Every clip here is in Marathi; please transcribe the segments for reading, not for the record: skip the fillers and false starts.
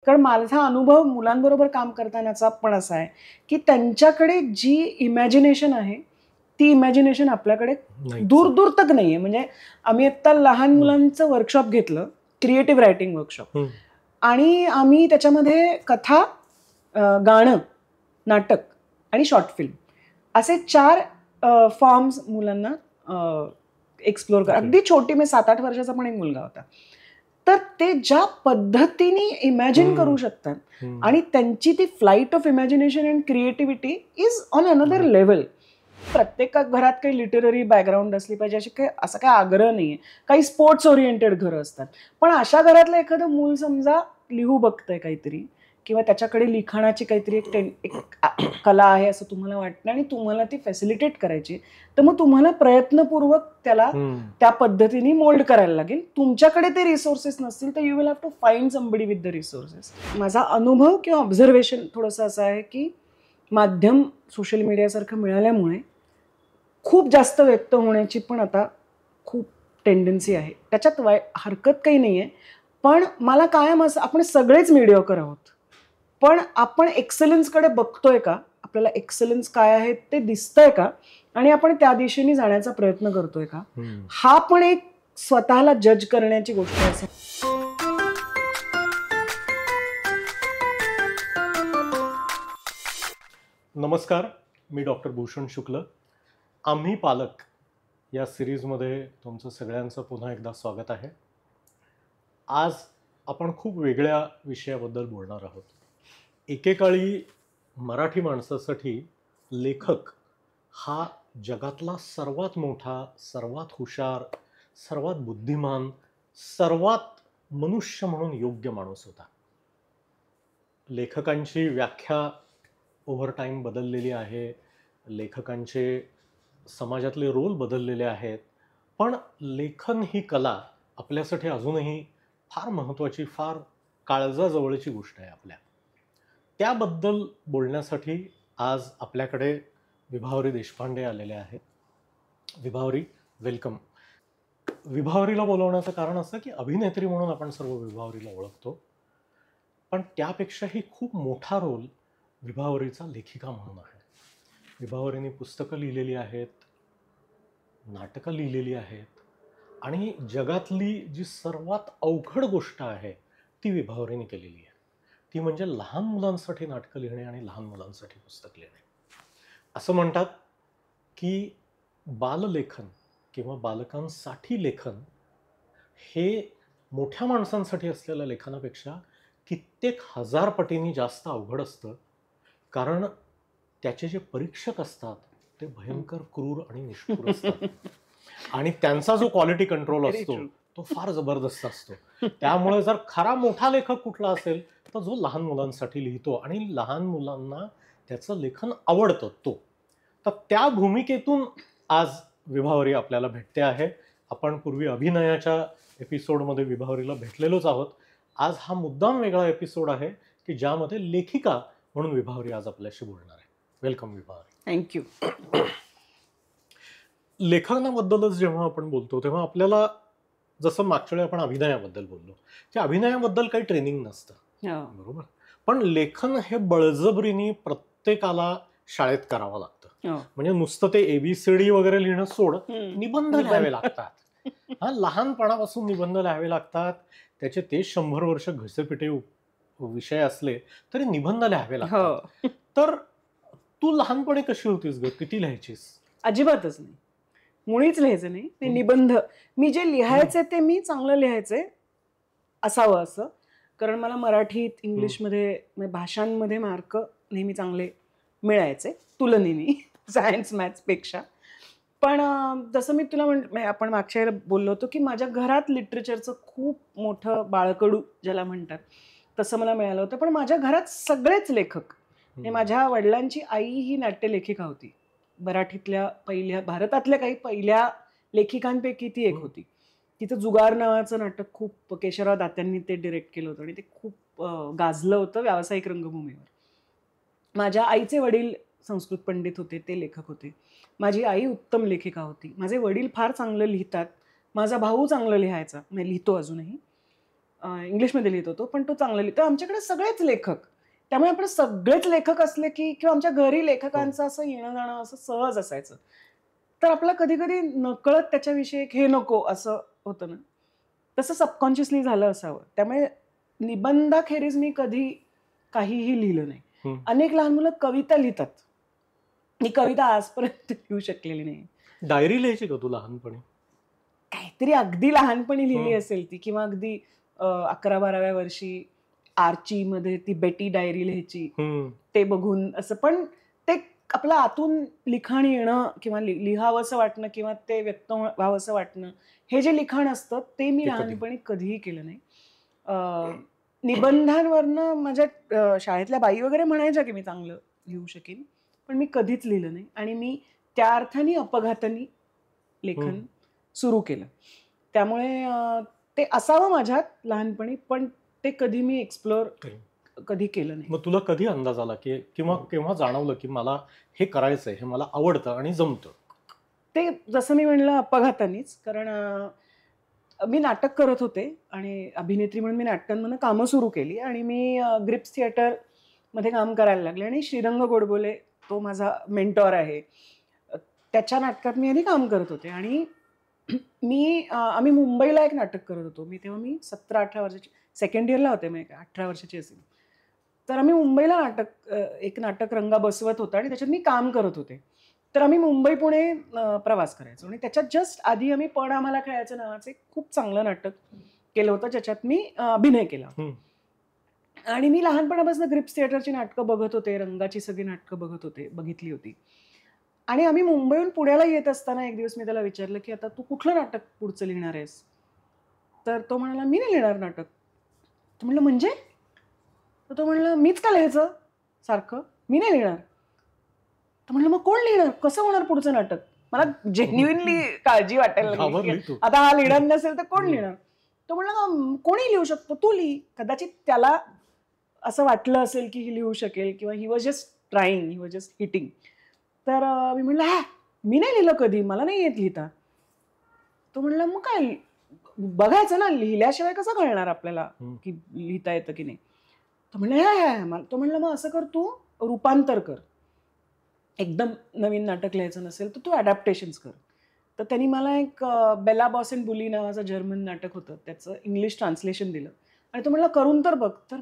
कारण माझा अनुभव मुलांबरोबर काम करतानाचा पण असा आहे, की त्यांच्याकडे जी इमॅजिनेशन आहे, ती इमॅजिनेशन आपल्याकडे नाहीच. दूर तक नाहीये. म्हणजे आम्ही आत्ता लहान मुलांचं वर्कशॉप घेतलं, क्रिएटिव्ह रायटिंग वर्कशॉप. आणि आम्ही त्याच्यामध्ये कथा, गाणं, नाटक आणि शॉर्ट फिल्म असे 4 फॉर्म्स मुलांना एक्सप्लोर कर. अगदी छोटी, मी 7-8 वर्षाचा पण एक मुलगा होता. तर ते ज्या पद्धतीने इमॅजिन करू शकतात आणि त्यांची ती flight of imagination and creativity is on another level. प्रत्येक घरात काही लिटररी बॅकग्राऊंड असली पाहिजे अशी काही असा काही आग्रह नाहीये. काही स्पोर्ट्स ओरिएंटेड घरं असतात, पण अशा घरातलं एखादं मूल समजा लिहू बघतंय काहीतरी, किंवा त्याच्याकडे लिखाणाची काहीतरी एक कला आहे असं तुम्हाला वाटतं आणि तुम्हाला ती फॅसिलिटेट करायची, तर मग तुम्हाला प्रयत्नपूर्वक त्याला त्या पद्धतीने मोल्ड करायला लागेल. तुमच्याकडे ते रिसोर्सेस नसतील तर you will have to find somebody with the resources. माझा अनुभव किंवा ऑब्झर्वेशन थोडंसं असं आहे की माध्यम सोशल मीडियासारखं मिळाल्यामुळे खूप जास्त व्यक्त होण्याची पण आता खूप टेंडन्सी आहे. त्याच्यात हरकत काही नाहीये, पण मला कायम असं, आपण सगळेच मीडियोकर आहोत, पण आपण एक्सलन्सकडे बघतोय का? आपल्याला एक्सलन्स काय आहे ते दिसतंय का? आणि आपण त्या दिशेने जाण्याचा प्रयत्न करतोय का? हा पण एक स्वतःला जज करण्याची गोष्ट आहे. नमस्कार, मी डॉक्टर भूषण शुक्ल. आम्ही पालक या सिरीजमध्ये तुमचं सगळ्यांचं पुन्हा एकदा स्वागत आहे. आज आपण खूप वेगळ्या विषयाबद्दल बोलणार आहोत. एकेकाळी मराठी माणसासाठी लेखक हा जगातला सर्वात मोठा, सर्वात हुशार, सर्वात बुद्धिमान, सर्वात मनुष्य म्हणून योग्य माणूस होता. लेखकांची व्याख्या ओव्हर टाईम बदललेली आहे, लेखकांचे समाजातले रोल बदललेले आहेत, पण लेखन ही कला आपल्यासाठी अजूनही फार महत्त्वाची, फार काळजाजवळची गोष्ट आहे आपल्या. त्याबद्दल बोलण्यासाठी आज आपल्याकडे विभावरी देशपांडे आलेले आहेत. विभावरी, वेलकम. विभावरीला बोलवण्याचं कारण असं की अभिनेत्री म्हणून आपण सर्व विभावरीला ओळखतो, पण त्यापेक्षाही खूप मोठा रोल विभावरीचा लेखिका म्हणून आहे. विभावरीने पुस्तकं लिहिलेली आहेत, नाटकं लिहिलेली आहेत, आणि जगातली जी सर्वात अवघड गोष्ट आहे ती विभावरीने केलेली आहे. ती म्हणजे लहान मुलांसाठी नाटकं लिहिणे आणि लहान मुलांसाठी पुस्तक लिहिणे. असं म्हणतात की बाललेखन किंवा बालकांसाठी लेखन हे मोठ्या माणसांसाठी असलेल्या लेखनापेक्षा कित्येक हजार पटींनी जास्त अवघड असतं, कारण त्याचे जे परीक्षक असतात ते भयंकर क्रूर आणि निष्ठुर असतात आणि त्यांचा जो क्वालिटी कंट्रोल असतो तो फार जबरदस्त असतो. त्यामुळे जर खरा मोठा लेखक कुठला असेल तर जो लहान मुलांसाठी लिहितो आणि लहान मुलांना त्याचं लेखन आवडतं तो. तर त्या भूमिकेतून आज विभावरी आपल्याला भेटते आहे. आपण पूर्वी अभिनयाच्या एपिसोडमध्ये विभावरीला भेटलेलोच आहोत. आज हा मुद्दाम वेगळा एपिसोड आहे की ज्यामध्ये लेखिका म्हणून विभावरी आज आपल्याशी बोलणार आहे. वेलकम विभावरी. थँक्यू. लेखनाबद्दलच जेव्हा आपण बोलतो तेव्हा आपल्याला, जसं मागच्या वेळी आपण अभिनयाबद्दल बोललो, की अभिनयाबद्दल काही ट्रेनिंग नसतं, बरोबर, पण लेखन हे बळजबरीने प्रत्येकाला शाळेत करावं लागतं. म्हणजे नुसतं ते ABCD वगैरे लिहिणं सोड, निबंध लिहावे लागतात. हा, लहानपणापासून निबंध लिहावे लागतात. त्याचे ते 100 वर्ष घसेपिटे विषय असले तरी निबंध लिहावे लागतात. तर तू लहानपणी कशी होतीस ग? किती लिहायचीस? अजिबातच नाही, मुळीच लिहायचं नाही. ते निबंध मी जे लिहायचे ते मी चांगलं लिहायचे असावं असं, कारण मला मराठीत, इंग्लिशमध्ये, भाषांमध्ये मार्क नेहमी चांगले मिळायचे तुलनेने सायन्स मॅथ्सपेक्षा. पण जसं मी तुला आपण मागच्या वेळेला बोललो होतो की माझ्या घरात लिटरेचरचं खूप मोठं बाळकडू ज्याला म्हणतात तसं मला मिळालं होतं. पण माझ्या घरात सगळेच लेखक, माझ्या वडिलांची आई ही नाट्यलेखिका होती. मराठीतल्या पहिल्या, भारतातल्या काही पहिल्या लेखिकांपैकी ती एक होती. तिचं जुगार नावाचं नाटक खूप केशवराव दात्यांनी ते डिरेक्ट केलं होतं आणि ते खूप गाजलं होतं व्यावसायिक रंगभूमीवर. माझ्या आईचे वडील संस्कृत पंडित होते, ते लेखक होते. माझी आई उत्तम लेखिका होती. माझे वडील फार चांगलं लिहितात. माझा भाऊ चांगलं लिहायचा, मी लिहितो अजूनही. इंग्लिशमध्ये लिहित होतो, पण तो चांगला लिहितो. आमच्याकडे सगळेच लेखक, त्यामुळे आपण सगळेच लेखक असले की, किंवा आमच्या घरी लेखकांचं असं येणं जाणं असं सहज असायचं, तर आपला कधी कधी नकळत त्याच्याविषयी एक हे नको असं होतं ना, तसं सबकॉन्शियसली झालं असावं. त्यामुळे निबंधाखेरीज मी कधी काहीही लिहिलं नाही. अनेक लहान मुलं कविता लिहितात, मी कविता आजपर्यंत लिहू शकलेली नाही. डायरी लिहायची का तू लहानपणी? काहीतरी अगदी लहानपणी लिहिली असेल ती, किंवा अगदी 11-12व्या वर्षी आर्ची मध्ये ती बेटी डायरी लिहायची, ते बघून असं. पण ते आपलं आतून लिखाण येणं किंवा लिहावंसं वाटणं किंवा ते व्यक्त व्हावंसं वाटणं, हे जे लिखाण असतं ते मी लहानपणी कधीही केलं नाही. निबंधांवरनं माझ्या शाळेतल्या बाई वगैरे म्हणायच्या की मी चांगलं लिहू शकेन, पण मी कधीच लिहिलं नाही. आणि मी त्या अर्थाने अपघाताने लेखन सुरू केलं. त्यामुळे ते असावं माझ्यात लहानपणी, पण ते कधी मी एक्सप्लोअर कधी केलं नाही. मग तुला कधी अंदाज आला की, किंवा केव्हा जाणवलं की मला हे करायचंय, हे मला आवडतं आणि जमतं? ते जसं मी म्हणलं अपघातानेच. कारण मी नाटक करत होते आणि अभिनेत्री म्हणून मी नाटकांमधून कामं सुरू केली आणि मी ग्रिप्स थिएटरमध्ये काम करायला लागले. आणि श्रीरंग गोडबोले तो माझा मेंटॉर आहे, त्याच्या नाटकात मी आधी काम करत होते. आणि आम्ही मुंबईला एक नाटक करत होतो. तेव्हा मी 17-18 वर्षाची, सेकंड इयरला होते, मी 18 वर्षाची असेल. तर आम्ही मुंबईला एक नाटक रंगा बसवत होता आणि त्याच्यात मी काम करत होते. तर आम्ही मुंबई पुणे प्रवास करायचो. आणि त्याच्यात जस्ट आधी आम्ही पण आम्हाला खेळायचं नावाचं एक खूप चांगलं नाटक केलं होतं, ज्याच्यात मी अभिनय केला. आणि मी लहानपणापासून ग्रिप्स थिएटरची नाटकं बघत होते, रंगाची सगळी नाटकं बघितली होती. आणि आम्ही मुंबईहून पुण्याला येत असताना एक दिवस मी त्याला विचारलं की आता तू कुठलं नाटक पुढचं लिहिणार आहेस? तर तो म्हणाला मी नाही लिहिणार नाटक. तो म्हणलं म्हणजे? तर तो म्हणला मीच का लिहायचं सारखं, मी नाही लिहिणार. तर म्हणलं मग कोण लिहिणार, कसं होणार पुढचं नाटक? मला जेन्युइनली काळजी वाटायला लागली, आता हा लिहिणार नसेल तर कोण लिहिणार. तो म्हणला कोणी लिहू शकतो, तू लिही. कदाचित त्याला असं वाटलं असेल की ही लिहू शकेल, किंवा he was just trying, he was just hitting. तर मी म्हणलं मी नाही लिहिलं कधी, मला नाही येत लिहिता. तो म्हणला मग काय बघायचं ना, लिहिल्याशिवाय कसं कळणार आपल्याला की लिहिता येतं की नाही. तो म्हणलं तो म्हणलं मग असं कर, तू रूपांतर कर, एकदम नवीन नाटक लिहायचं नसेल तर तू अडॅप्टेशन्स कर. तर त्यांनी मला एक बेला बॉस अँड बुली नावाचं जर्मन नाटक होतं, त्याचं इंग्लिश ट्रान्सलेशन दिलं. आणि तो म्हणला करून तर बघ. तर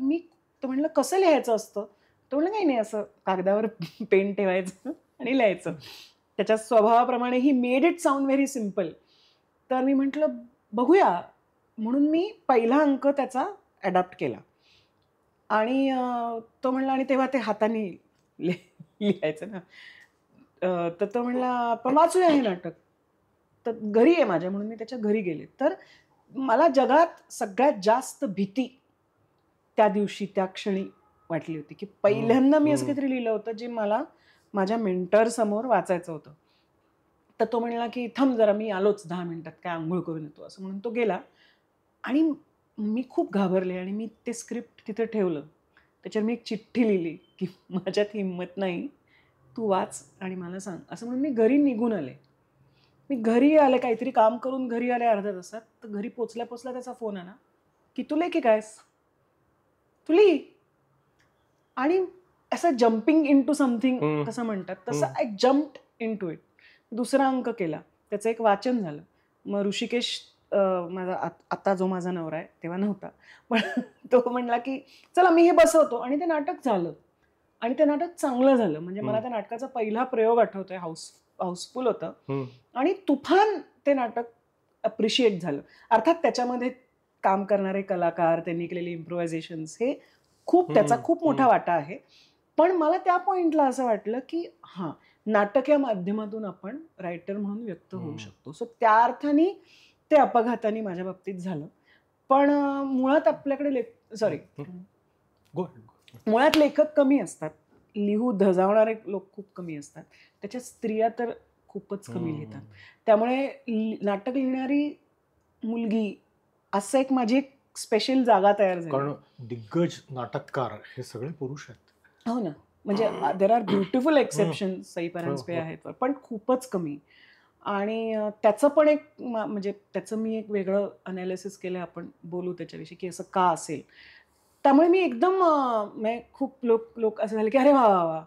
तो म्हणलं कसं लिहायचं असतं? तो म्हणलं काही नाही, असं कागदावर पेन ठेवायचं आणि लिहायचं. त्याच्या स्वभावाप्रमाणे he made it sound very simple. तर मी म्हटलं बघूया, म्हणून मी पहिला अंक त्याचा अडॅप्ट केला. आणि तो म्हणला, आणि तेव्हा ते हाताने लिहायचं ना, तर तो म्हणला आपण वाचूया हे नाटक. तर घरी आहे माझ्या, म्हणून मी त्याच्या घरी गेले. तर मला जगात सगळ्यात जास्त भीती त्या दिवशी, त्या क्षणी वाटली होती की पहिल्यांदा मी असं काहीतरी लिहिलं होतं जे मला माझ्या मेंटर समोर वाचायचं होतं. तर तो म्हणला की थांब जरा, मी आलोच 10 मिनिटात, काय आंघोळ करून येतो, असं म्हणून तो गेला. आणि मी खूप घाबरले आणि मी ते स्क्रिप्ट तिथं ठेवलं. त्याच्यावर मी एक चिठ्ठी लिहिली की माझ्यात हिंमत नाही, तू वाच आणि मला सांग, असं म्हणून मी घरी निघून आले. मी घरी आले, काहीतरी काम करून घरी आले अर्ध्या तासात. तर घरी पोचल्या त्याचा फोन आला की तू लेखिका आहेस, तू लिही. आणि असं जम्पिंग इन टू समथिंग कसं म्हणतात तसं I jumped into it. दुसरा अंक केला, त्याचं एक वाचन झालं. मग ऋषिकेश माझा आता जो माझा नवरा आहे, तेव्हा नव्हता, पण तो म्हणला की चला मी हे बसवतो. आणि ते नाटक झालं आणि ते नाटक चांगलं झालं. म्हणजे मला त्या नाटकाचा पहिला प्रयोग आठवतोय, हाऊसफुल होतं आणि तुफान ते नाटक अप्रिशिएट झालं. अर्थात त्याच्यामध्ये काम करणारे कलाकार, त्यांनी केलेले इम्प्रोव्हायझेशन्स, हे त्याचा खूप मोठा वाटा आहे. पण मला त्या पॉइंटला असं वाटलं की हां, नाटक या माध्यमातून आपण रायटर म्हणून व्यक्त होऊ शकतो. सो त्या अर्थाने ते अपघाताने माझ्या बाबतीत झालं. पण मुळात आपल्याकडे मुळात लेखक कमी असतात, लिहू धजावणारे लोक खूप कमी असतात. त्याच्यात स्त्रिया तर खूपच कमी लिहितात. त्यामुळे नाटक लिहिणारी मुलगी असं एक माझी एक स्पेशल जागा तयार झाली. कारण दिग्गज नाटककार हे सगळे पुरुष आहेत. हो ना, म्हणजे there are beautiful exception, Sai Paranjpye आहेत, पण खूपच कमी. आणि त्याचं पण एक म्हणजे त्याचं मी एक वेगळं अनालिसिस केलं, आपण बोलू त्याच्याविषयी की असं का असेल. त्यामुळे मी एकदम म्हणजे खूप लोक असं झाले की अरे वा वा वा.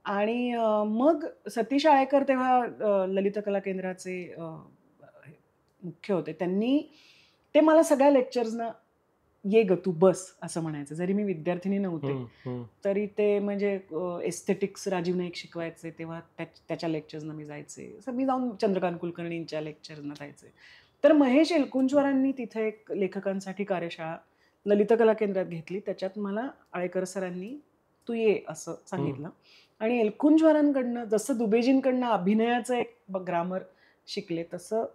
आणि मग सतीश आळेकर तेव्हा ललित कला केंद्राचे मुख्य होते. त्यांनी ते मला सगळ्या लेक्चर्सना ये ग तू बस असं म्हणायचं. जरी मी विद्यार्थिनी नव्हते तरी ते म्हणजे एस्थेटिक्स राजीव नाईक शिकवायचे तेव्हा त्याच्या लेक्चर्सना मी जायचे. असं मी जाऊन चंद्रकांत कुलकर्णींच्या लेक्चर्सना जायचे. तर महेश एलकुंचवारांनी तिथे एक लेखकांसाठी कार्यशाळा ललित कला केंद्रात घेतली. त्याच्यात मला आळेकर सरांनी तू ये असं सांगितलं. आणि एलकुंचवारांकडनं जसं दुबेजींकडनं अभिनयाचं एक ग्रामर शिकले, तसं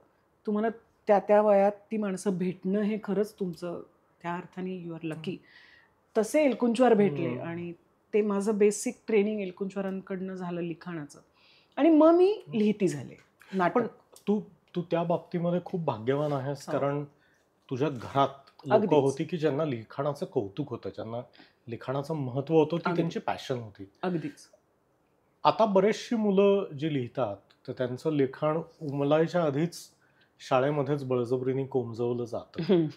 तुम्हाला त्या त्या वयात ती माणसं भेटणं हे खरंच तुमचं त्या अर्थाने यू आर लकी. तसे एलकुंचवार भेटले आणि ते माझं बेसिक ट्रेनिंग एलकुंचवारांकडनं झालं लिखाणाचं. आणि मग मी लिहिती झाले नाटक. पण तू त्या बाबतीमध्ये खूप भाग्यवान आहेस, कारण तुझ्या घरात लोक होती की ज्यांना लिखाणाचं कौतुक होतं, ज्यांना लिखाणाचं महत्व होतं, ती त्यांची पॅशन होती. अगदीच. आता बरेचशी मुलं जी लिहितात तर त्यांचं लिखाण उमलायच्या आधीच शाळेमध्येच बळजबरीने कोमजवलं जातं.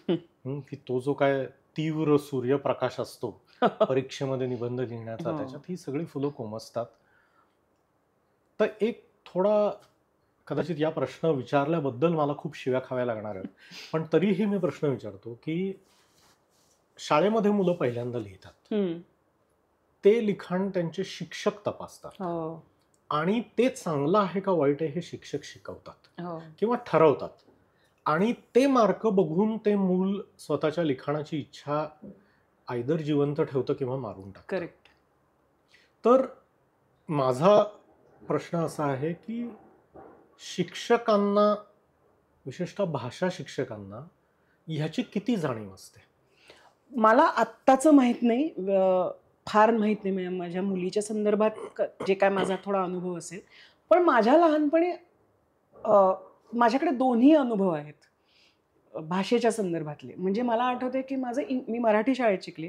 की तो जो काय तीव्र सूर्यप्रकाश असतो परीक्षेमध्ये निबंध लिहिण्याचा, त्याच्यात ही सगळी फुलं कोमसतात. तर एक थोडा कदाचित या प्रश्न विचारल्याबद्दल मला खूप शिव्या खाव्या लागणार आहेत, पण तरीही मी प्रश्न विचारतो की शाळेमध्ये मुलं पहिल्यांदा लिहितात, ते लिखाण त्यांचे शिक्षक तपासतात आणि ते चांगलं आहे का वाईट आहे हे शिक्षक शिकवतात किंवा ठरवतात, आणि ते मार्क बघून ते मूल स्वतःच्या लिखाणाची इच्छा आयदर जिवंत ठेवतं किंवा मारून टाकतं. करेक्ट. तर माझा प्रश्न असा आहे की शिक्षकांना, विशेषतः भाषा शिक्षकांना, ह्याची किती जाणीव असते? मला आत्ताचं माहीत नाही, फार माहीत नाही. माझ्या मुलीच्या संदर्भात जे काय माझा थोडा अनुभव असेल, पण माझ्या लहानपणी माझ्याकडे दोन्ही अनुभव आहेत भाषेच्या संदर्भातले. म्हणजे मला आठवते की मी मराठी शाळेत शिकले,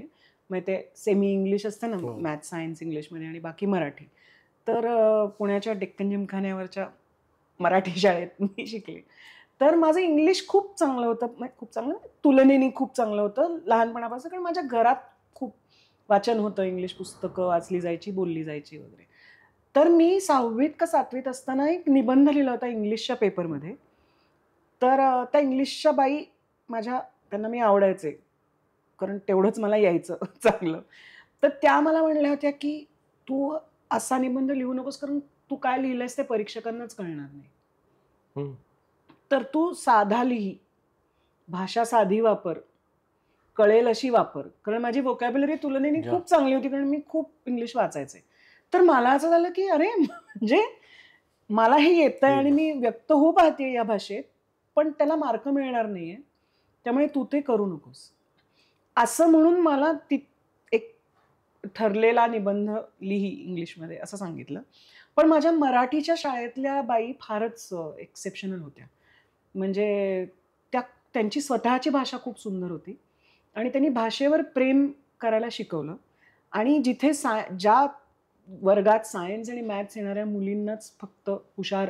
म्हणजे ते सेमी इंग्लिश असतं ना, मॅथ्स सायन्स इंग्लिशमध्ये आणि बाकी मराठी. तर पुण्याच्या डेक्कन जिमखान्यावरच्या मराठी शाळेत मी शिकले. तर माझं इंग्लिश खूप चांगलं होतं, खूप चांगलं तुलनेने खूप चांगलं होतं लहानपणापासून, कारण माझ्या घरात खूप वाचन होतं, इंग्लिश पुस्तकं वाचली जायची, बोलली जायची वगैरे. तर मी 6वीत का 7वीत असताना एक निबंध लिहिला होता इंग्लिशच्या पेपरमध्ये. तर त्या इंग्लिशच्या बाई त्यांना मी आवडायचे, कारण तेवढंच मला यायचं चांगलं. तर त्या मला म्हणल्या होत्या की तू असा निबंध लिहू नकोस, कारण तू काय लिहिलंयस ते परीक्षकांनाच कळणार नाही. तर तू साधा लिही, भाषा साधी वापर, कळेल अशी वापर. कारण माझी व्होकॅब्युलरी तुलनेने खूप चांगली होती, कारण मी खूप इंग्लिश वाचायचे. तर मला असं झालं की अरे म्हणजे मला हे येतंय आणि मी व्यक्त होऊ पाहते या भाषेत, पण त्याला मार्क मिळणार नाहीये, त्यामुळे तू ते करू नकोस असं म्हणून मला एक ठरलेला निबंध लिही इंग्लिशमध्ये असं सांगितलं. पण माझ्या मराठीच्या शाळेतल्या बाई फारच एक्सेप्शनल होत्या. म्हणजे त्यांची स्वतःची भाषा खूप सुंदर होती आणि त्यांनी भाषेवर प्रेम करायला शिकवलं. आणि जिथे ज्या वर्गात सायन्स आणि मॅथ्स येणाऱ्या मुलींनाच फक्त हुशार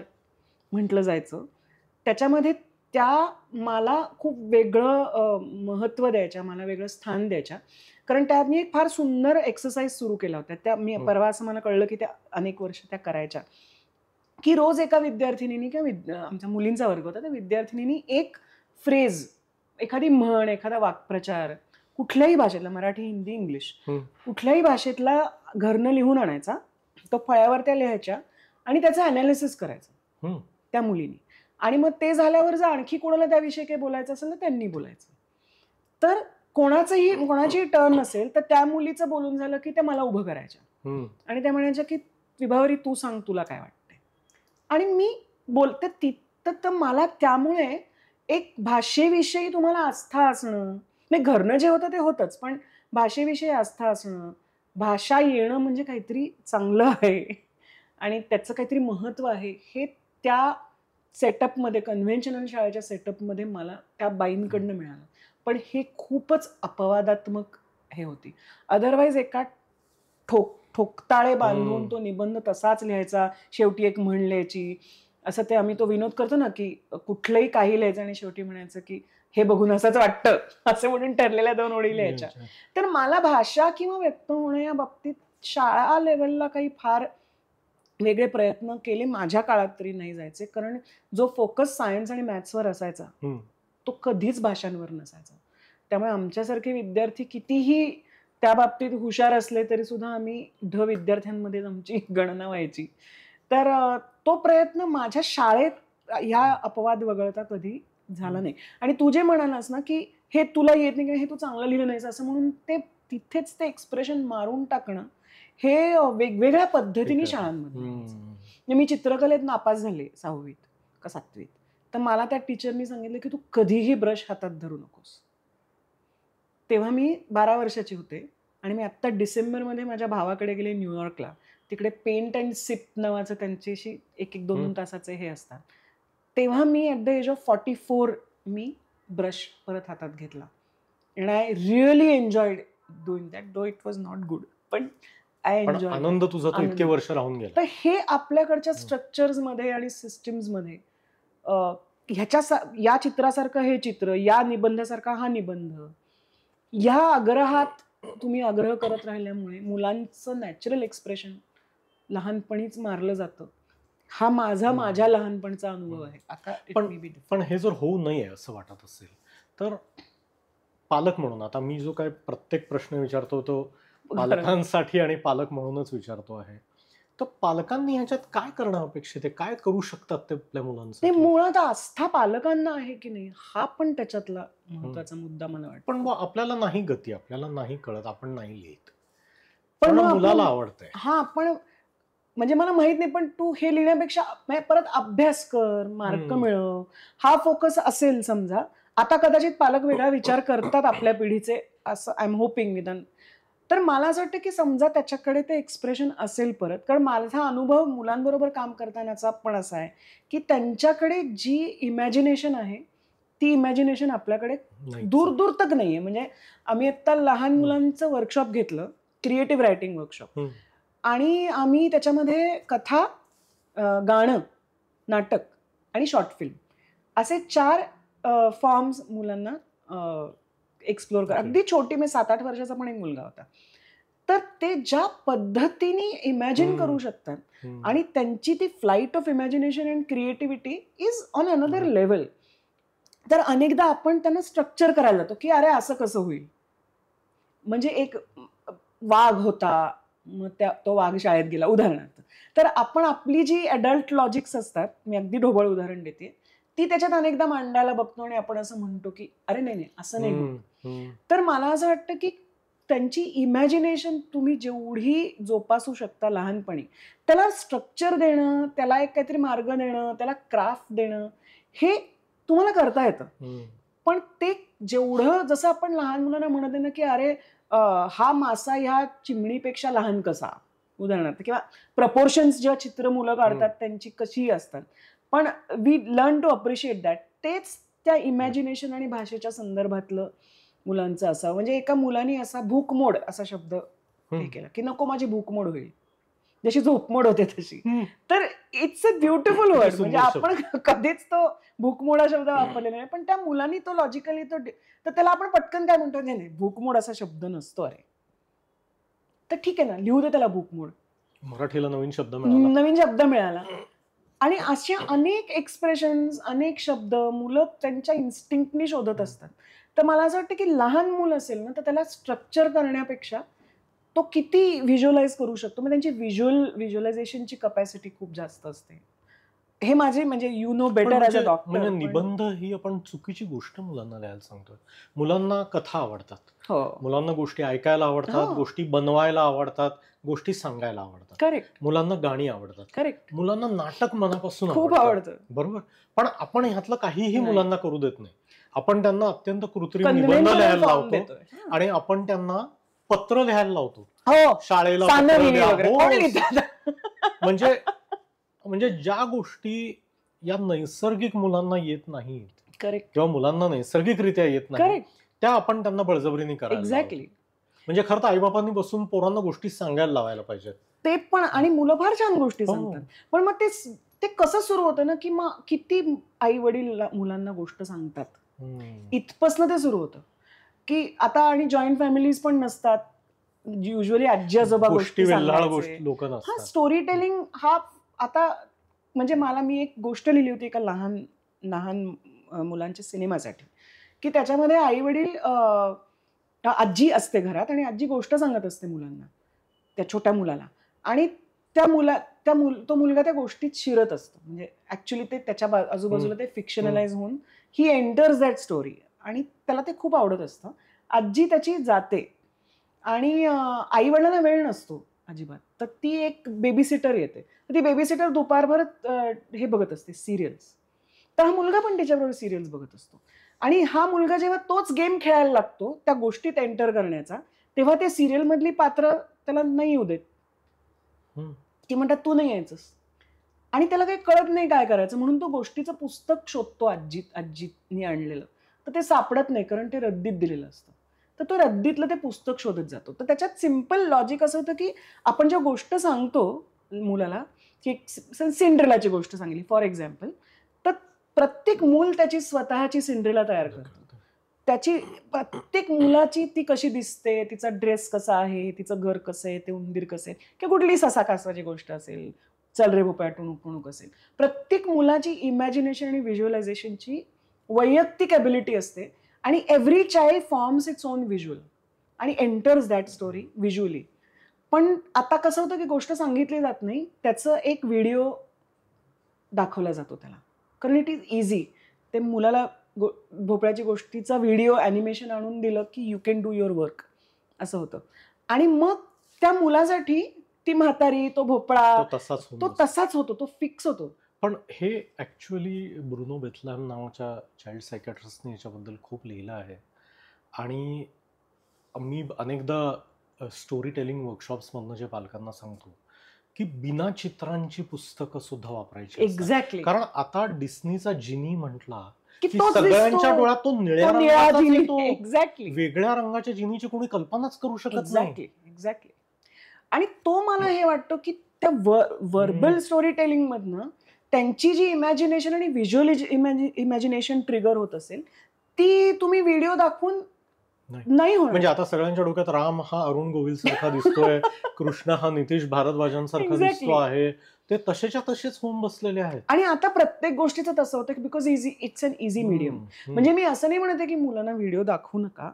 म्हटलं जायचं, त्याच्यामध्ये त्या मला खूप वेगळं महत्त्व द्यायच्या, मला वेगळं स्थान द्यायच्या. कारण त्यात मी एक फार सुंदर एक्सरसाइज सुरू केला होता. त्या मी परवा असं मला कळलं की त्या अनेक वर्ष त्या करायच्या, की रोज एका विद्यार्थिनीनी किंवा आमच्या मुलींचा वर्ग होता, त्या विद्यार्थिनीनी एक फ्रेज, एखादी म्हण, एखादा वाक्प्रचार कुठल्याही भाषेतला, मराठी, हिंदी, इंग्लिश, कुठल्याही भाषेतला घरनं लिहून आणायचा, तो फळ्यावर त्या लिहायच्या आणि त्याचं अनालिसिस करायचं त्या मुलींनी. आणि मग ते झाल्यावर जर आणखी कोणाला त्याविषयी काही बोलायचं असेल तर त्यांनी बोलायचं. तर कोणाची टर्न असेल तर त्या मुलीचं बोलून झालं की त्या मला उभं करायच्या आणि त्या म्हणायच्या की विभावरी तू सांग, तुला काय वाटतंय. आणि मी बोलते तिथं. तर मला त्यामुळे एक भाषेविषयी तुम्हाला आस्था असणं, नाही घरनं जे होतं ते होतंच, पण भाषेविषयी आस्था असणं, भाषा येणं म्हणजे काहीतरी चांगलं आहे आणि त्याचं काहीतरी महत्त्व आहे, हे त्या सेटअपमध्ये, कन्व्हेन्शनल शाळेच्या सेटअपमध्ये मला त्या बाईंकडनं मिळालं. पण हे खूपच अपवादात्मक हे होती. अदरवाईज एका ठोकताळे बांधून तो निबंध तसाच लिहायचा, शेवटी एक म्हण लिहायची, असं ते आम्ही तो विनोद करतो ना, की कुठलंही काही लिहायचं आणि शेवटी म्हणायचं की हे बघून असंच वाटतं, असं म्हणून ठरलेल्या 2 ओळी लिहायच्या. तर मला भाषा किंवा व्यक्त होणं या बाबतीत शाळा लेवलला काही फार वेगळे प्रयत्न केले माझ्या काळात तरी नाही जायचे, कारण जो फोकस सायन्स आणि मॅथ्सवर असायचा तो कधीच भाषांवर नसायचा. त्यामुळे आमच्यासारखे विद्यार्थी कितीही त्या बाबतीत हुशार असले तरी सुद्धा आम्ही विद्यार्थ्यांमध्ये आमची गणना व्हायची. तर तो प्रयत्न माझ्या शाळेत ह्या अपवाद वगळता कधी झाला नाही. आणि तू जे म्हणालास ना की हे तुला येत नाही किंवा हे तू चांगलं लिहिलं नाहीस असं म्हणून ते तिथेच ते एक्सप्रेशन मारून टाकणं हे वेगवेगळ्या पद्धतीने शाळांमध्ये. मी चित्रकलेत नापास झाले 6वीत का 7वीत, तर मला त्या टीचरनी सांगितलं की तू कधीही ब्रश हातात धरू नकोस. तेव्हा मी 12 वर्षाची होते आणि मी आत्ता डिसेंबरमध्ये माझ्या भावाकडे गेले न्यूयॉर्कला. तिकडे पेंट अँड सिप नावाचं त्यांच्याशी 1-2 तासाचे हे असतात. तेव्हा मी ॲट द एज ऑफ 44 मी ब्रश परत हातात घेतला. And I really enjoyed doing that, though it was not good, पण आय एन्जॉय. आनंद तुझा तो इतके वर्ष राहून गेला. तर हे आपल्याकडच्या स्ट्रक्चर्समध्ये आणि सिस्टीम्समध्ये या चित्रासारखं हे चित्र, या निबंधासारखा हा निबंध, या आग्रहात तुम्ही आग्रह करत राहिल्यामुळे मुलांचं नॅचरल एक्सप्रेशन लहानपणीच मारलं जातं. हा माझ्या लहानपणचा अनुभव आहे. आता पण हे जर होऊ नये असं वाटत असेल तर पालक म्हणून, आता मी जो काय प्रत्येक प्रश्न विचारतो तो पालकांसाठी आणि पालक म्हणूनच विचारतो आहे, तर पालकांनी ह्याच्यात काय करणं अपेक्षित आहे? काय करू शकतात ते आपल्या मुलांसाठी? ते मुळात आस्था पालकांना आहे की नाही हा पण त्याच्यातला महत्वाचा मुद्दा मला वाटतं. पण आपल्याला नाही गती, आपल्याला नाही कळत, आपण नाही लिहित, पण मुलाला आवडतंय. हा, पण म्हणजे मला माहित नाही, पण तू हे लिहिण्यापेक्षा परत अभ्यास कर, मार्क मिळव, हा फोकस असेल समजा. आता कदाचित पालक वेगळा विचार करतात आपल्या पिढीचे, असं आय एम होपिंग निदान. तर मला असं वाटतं की समजा त्याच्याकडे ते एक्सप्रेशन असेल परत, कारण माझा अनुभव मुलांबरोबर काम करतानाचा पण असा आहे की त्यांच्याकडे जी इमॅजिनेशन आहे ती इमॅजिनेशन आपल्याकडे दूर दूर तक नाहीये. म्हणजे आम्ही आता लहान मुलांचं वर्कशॉप घेतलं, क्रिएटिव्ह रायटिंग वर्कशॉप, आणि आम्ही त्याच्यामध्ये कथा, गाणं, नाटक आणि शॉर्ट फिल्म असे 4 फॉर्म्स मुलांना एक्सप्लोर कर. अगदी छोटी, मी 7-8 वर्षाचा पण एक मुलगा होता. तर ते ज्या पद्धतीने इमॅजिन करू शकतात आणि त्यांची ती flight of imagination and creativity is on another level. तर अनेकदा आपण त्यांना स्ट्रक्चर करायला जातो की अरे असं कसं होईल. म्हणजे एक वाघ होता, मग तो वाघ शाळेत गेला उदाहरणार्थ, तर आपण आपली जी अडल्ट लॉजिक्स असतात, मी अगदी ढोबळ उदाहरण देते, ती त्याच्यात अनेकदा मांडायला बघतो आणि आपण असं म्हणतो की अरे नाही असं नाही. तर मला असं वाटतं की त्यांची इमॅजिनेशन तुम्ही जेवढी जोपासू शकता लहानपणी, त्याला स्ट्रक्चर देणं, त्याला एक काहीतरी मार्ग देणं, त्याला क्राफ्ट देणं, हे तुम्हाला करता येतं. पण ते जेवढं, जसं आपण लहान मुलांना म्हणत आहे ना की अरे हा मासा ह्या चिमणीपेक्षा लहान कसा उदाहरणार्थ, किंवा प्रपोर्शन्स ज्या चित्र मुलं काढतात त्यांची कशी असतात, पण we learn to appreciate that. तेच त्या इमॅजिनेशन आणि भाषेच्या संदर्भातलं मुलांचं असावं. म्हणजे एका मुलाने असा भूकमोड असा शब्द हे केला की नको माझी भूकमोड होईल, जशी झोपमोड होते तशी. तर इट्स अ ब्युटिफुल वर्ड. म्हणजे आपण कधीच तो भूकमोड हा शब्द वापरलेला नाही, पण त्या मुलांनी तो लॉजिकली तो, तर त्याला आपण पटकन काय म्हणतो, नाही भूकमोड असा शब्द नसतो. अरे तर ठीक आहे ना, लिहू दे त्याला भूकमोड, मराठीला नवीन शब्द मिळाला. आणि अशा अनेक एक्सप्रेशन्स, अनेक शब्द मुलं त्यांच्या इन्स्टिंक्टनी शोधत असतात. तर मला असं वाटतं की लहान मुलं असेल ना, तर त्याला स्ट्रक्चर करण्यापेक्षा तो किती व्हिज्युअलाइज करू शकतो, मग त्यांची व्हिज्युअलायझेशनची कपॅसिटी खूप जास्त असते. हे माझे, म्हणजे you know better as a doctor. म्हणजे निबंध ही आपण चुकीची गोष्ट मुलांना द्यायला सांगतोय. मुलांना कथा आवडतात, मुलांना गोष्टी ऐकायला आवडतात, गोष्टी बनवायला आवडतात, गोष्टी सांगायला आवडतात. करेक्ट. मुलांना गाणी आवडतात. करेक्ट. मुलांना नाटक मनापासून खूप आवडतं. बरोबर. पण आपण ह्यातलं काहीही मुलांना करू देत नाही. आपण त्यांना अत्यंत कृत्रिम निबंध लिहायला लावतो आणि आपण त्यांना पत्र लिहायला लावतो. शाळेला म्हणजे ज्या गोष्टी या नैसर्गिक मुलांना येत नाहीत, करेक्ट, किंवा मुलांना नैसर्गिकरित्या येत नाही, त्या आपण त्यांना बळजबरीने करायला. एक्झॅक्टली. म्हणजे खरं तर आईबापांनी बसून पोरांना गोष्टी सांगायला लावायला पाहिजे. ते पण, आणि मुलं फार छान गोष्टी सांगतात, पण मग ते ते कसं सुरू होतं ना, की मग किती आई वडील मुलांना गोष्ट सांगतात, इथपासनं ते सुरू होतं. की आता आणि जॉईंट फॅमिलीज पण नसतात, युजली आजी आजोबा गोष्टी सांगायचे. लोक हा नसतात. स्टोरी टेलिंग हा आता म्हणजे मी एक गोष्ट लिहिली होती एका लहान लहान मुलांच्या सिनेमासाठी, की त्याच्यामध्ये आई वडील आजी असते घरात आणि आजी गोष्ट सांगत असते मुलांना, त्या छोट्या मुलाला, आणि तो मुलगा त्या गोष्टीत शिरत असतो. म्हणजे ऍक्च्युली ते त्याच्या आजूबाजूला ते फिक्शनलाइज होऊन ही एंटर्स दॅट स्टोरी आणि त्याला ते खूप आवडत असतं. आजी त्याची जाते आणि आई वडिलांना वेळ नसतो अजिबात, तर ती एक बेबीसिटर येते. ती बेबीसिटर दुपारभर हे बघत असते सिरियल्स. तर हा मुलगा पण त्याच्याबरोबर सिरियल्स बघत असतो आणि हा मुलगा जेव्हा तोच गेम खेळायला लागतो त्या गोष्टीत एंटर करण्याचा, तेव्हा ते सिरियल मधली पात्र त्याला नाही येऊ देत, की म्हणतात तू नाही यायचंस, आणि त्याला काही कळत नाही काय करायचं, म्हणून तो गोष्टीचं पुस्तक शोधतो आजीनी आणलेलं. तर ते सापडत नाही कारण ते रद्दीत दिलेलं असतं. तर तो रद्दीतलं ते पुस्तक शोधत जातो. तर त्याच्यात सिम्पल लॉजिक असं होतं की आपण जेव्हा गोष्ट सांगतो मुलाला, की सिंड्रेलाची गोष्ट सांगली फॉर एक्झाम्पल, तर प्रत्येक मूल त्याची स्वतःची सिंड्रेला तयार करतं. त्याची प्रत्येक मुलाची ती कशी दिसते, तिचा ड्रेस कसा आहे, तिचं घर कसं आहे, ते उंदीर कसं आहे, किंवा कुठली ससा कासवाची गोष्ट असेल, चल रे भोपळा टुणूक टुणूक असेल, प्रत्येक मुलाची इमॅजिनेशन आणि व्हिज्युअलायझेशनची वैयक्तिक ॲबिलिटी असते आणि every child forms its own visual आणि एंटर्स दॅट स्टोरी व्हिज्युअली. पण आता कसं होतं की गोष्ट सांगितली जात नाही, त्याचं एक व्हिडिओ दाखवला जातो त्याला, कारण इट इज इझी. ते मुलाला भोपळ्याची गोष्टीचा व्हिडिओ ॲनिमेशन आणून दिलं की you can do your work असं होतं. आणि मग त्या मुलासाठी ती म्हातारी, तो भोपळा तो तसाच होतो, तो फिक्स होतो. पण हे ऍक्च्युअली ब्रुनो बेथलॅम नावाच्या चाइल्ड सायकॅट्रिस्टने याच्याबद्दल खूप लिहिलं आहे. आणि मी अनेकदा स्टोरी टेलिंग वर्कशॉप्समधनं जे पालकांना सांगतो की बिना चित्रांची पुस्तकं सुद्धा वापरायची. एक्झॅक्टली. कारण आता डिस्नीचा जिनी म्हटला की की सगळ्यांच्या डोळ्यात तो निळ्या रंगाचा येतो. एक्झॅक्टली. वेगळ्या रंगाच्या जिनीची कोणी कल्पनाच करू शकत नाही. एक्झॅक्टली. आणि तो मला हे वाटतं की त्या वर्बल स्टोरी टेलिंग मधनं त्यांची जी इमॅजिनेशन आणि व्हिज्युअल इमॅजिनेशन ट्रिगर होत असेल, ती तुम्ही व्हिडिओ दाखवून नाही होणार. म्हणजे आता सगळ्यांच्या डोक्यात राम हा अरुण गोविल सारखा दिसतोय, कृष्ण हा नितीश भारद्वाजांसारखा दिसतो आहे, ते तसेच्या तसेच होऊन बसलेले आहेत. आणि आता प्रत्येक गोष्टीचं तसं होतं because it's an easy medium. म्हणजे मी असं नाही म्हणते की मुलांना व्हिडिओ दाखवू नका,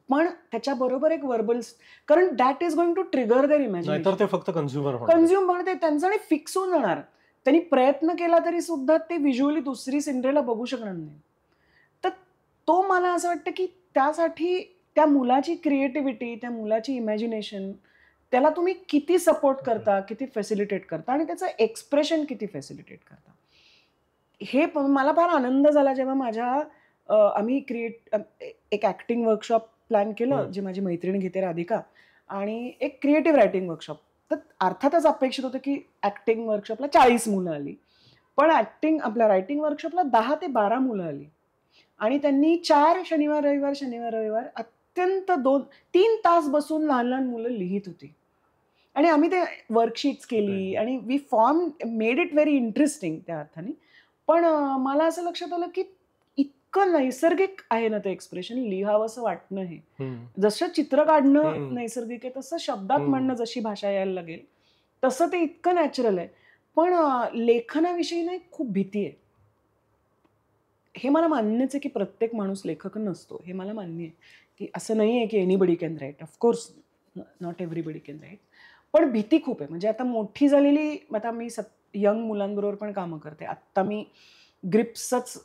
पण त्याच्याबरोबर एक वर्बल, कारण that is going to trigger their imagination. तर ते फक्त कंझ्युमर म्हणते त्यांचं आणि फिक्स होऊन जाणार. त्यांनी प्रयत्न केला तरी सुद्धा ते व्हिज्युअली दुसरी सिंड्रेला बघू शकणार नाही. तर तो मला असं वाटतं की त्यासाठी त्या मुलाची क्रिएटिव्हिटी, त्या मुलाची इमॅजिनेशन, त्याला तुम्ही किती सपोर्ट करता, किती फॅसिलिटेट करता आणि त्याचं एक्सप्रेशन किती फॅसिलिटेट करता. हे मला फार आनंद झाला जेव्हा आम्ही एक ऍक्टिंग वर्कशॉप प्लॅन केलं, जे माझी मैत्रीण घेते राधिका, आणि एक क्रिएटिव्ह रायटिंग वर्कशॉप. तर अर्थातच अपेक्षित होतं की ऍक्टिंग वर्कशॉपला 40 मुलं आली, पण आपल्या रायटिंग वर्कशॉपला 10 ते 12 मुलं आली आणि त्यांनी 4 शनिवार रविवार अत्यंत 2-3 तास बसून लहान लहान मुलं लिहित होती. आणि आम्ही ते वर्कशीट्स केली आणि we made it very interesting त्या अर्थाने. पण मला असं लक्षात आलं की इतकं नैसर्गिक आहे ना ते एक्सप्रेशन, लिहावं असं वाटणं, हे जसं चित्र काढणं नैसर्गिक आहे तसं शब्दात म्हणणं, जशी भाषा यायला लागेल तसं ते इतकं नॅचरल आहे. पण लेखनाविषयी ना खूप भीती आहे. हे मला मान्यच आहे की प्रत्येक माणूस लेखक नसतो, हे मला मान्य आहे की असं नाही आहे की anybody can write. Of course not everybody can write. पण भीती खूप आहे. म्हणजे आता मोठी झालेली, आता मी यंग मुलांबरोबर पण कामं करते. आत्ता मी ग्रिप्सच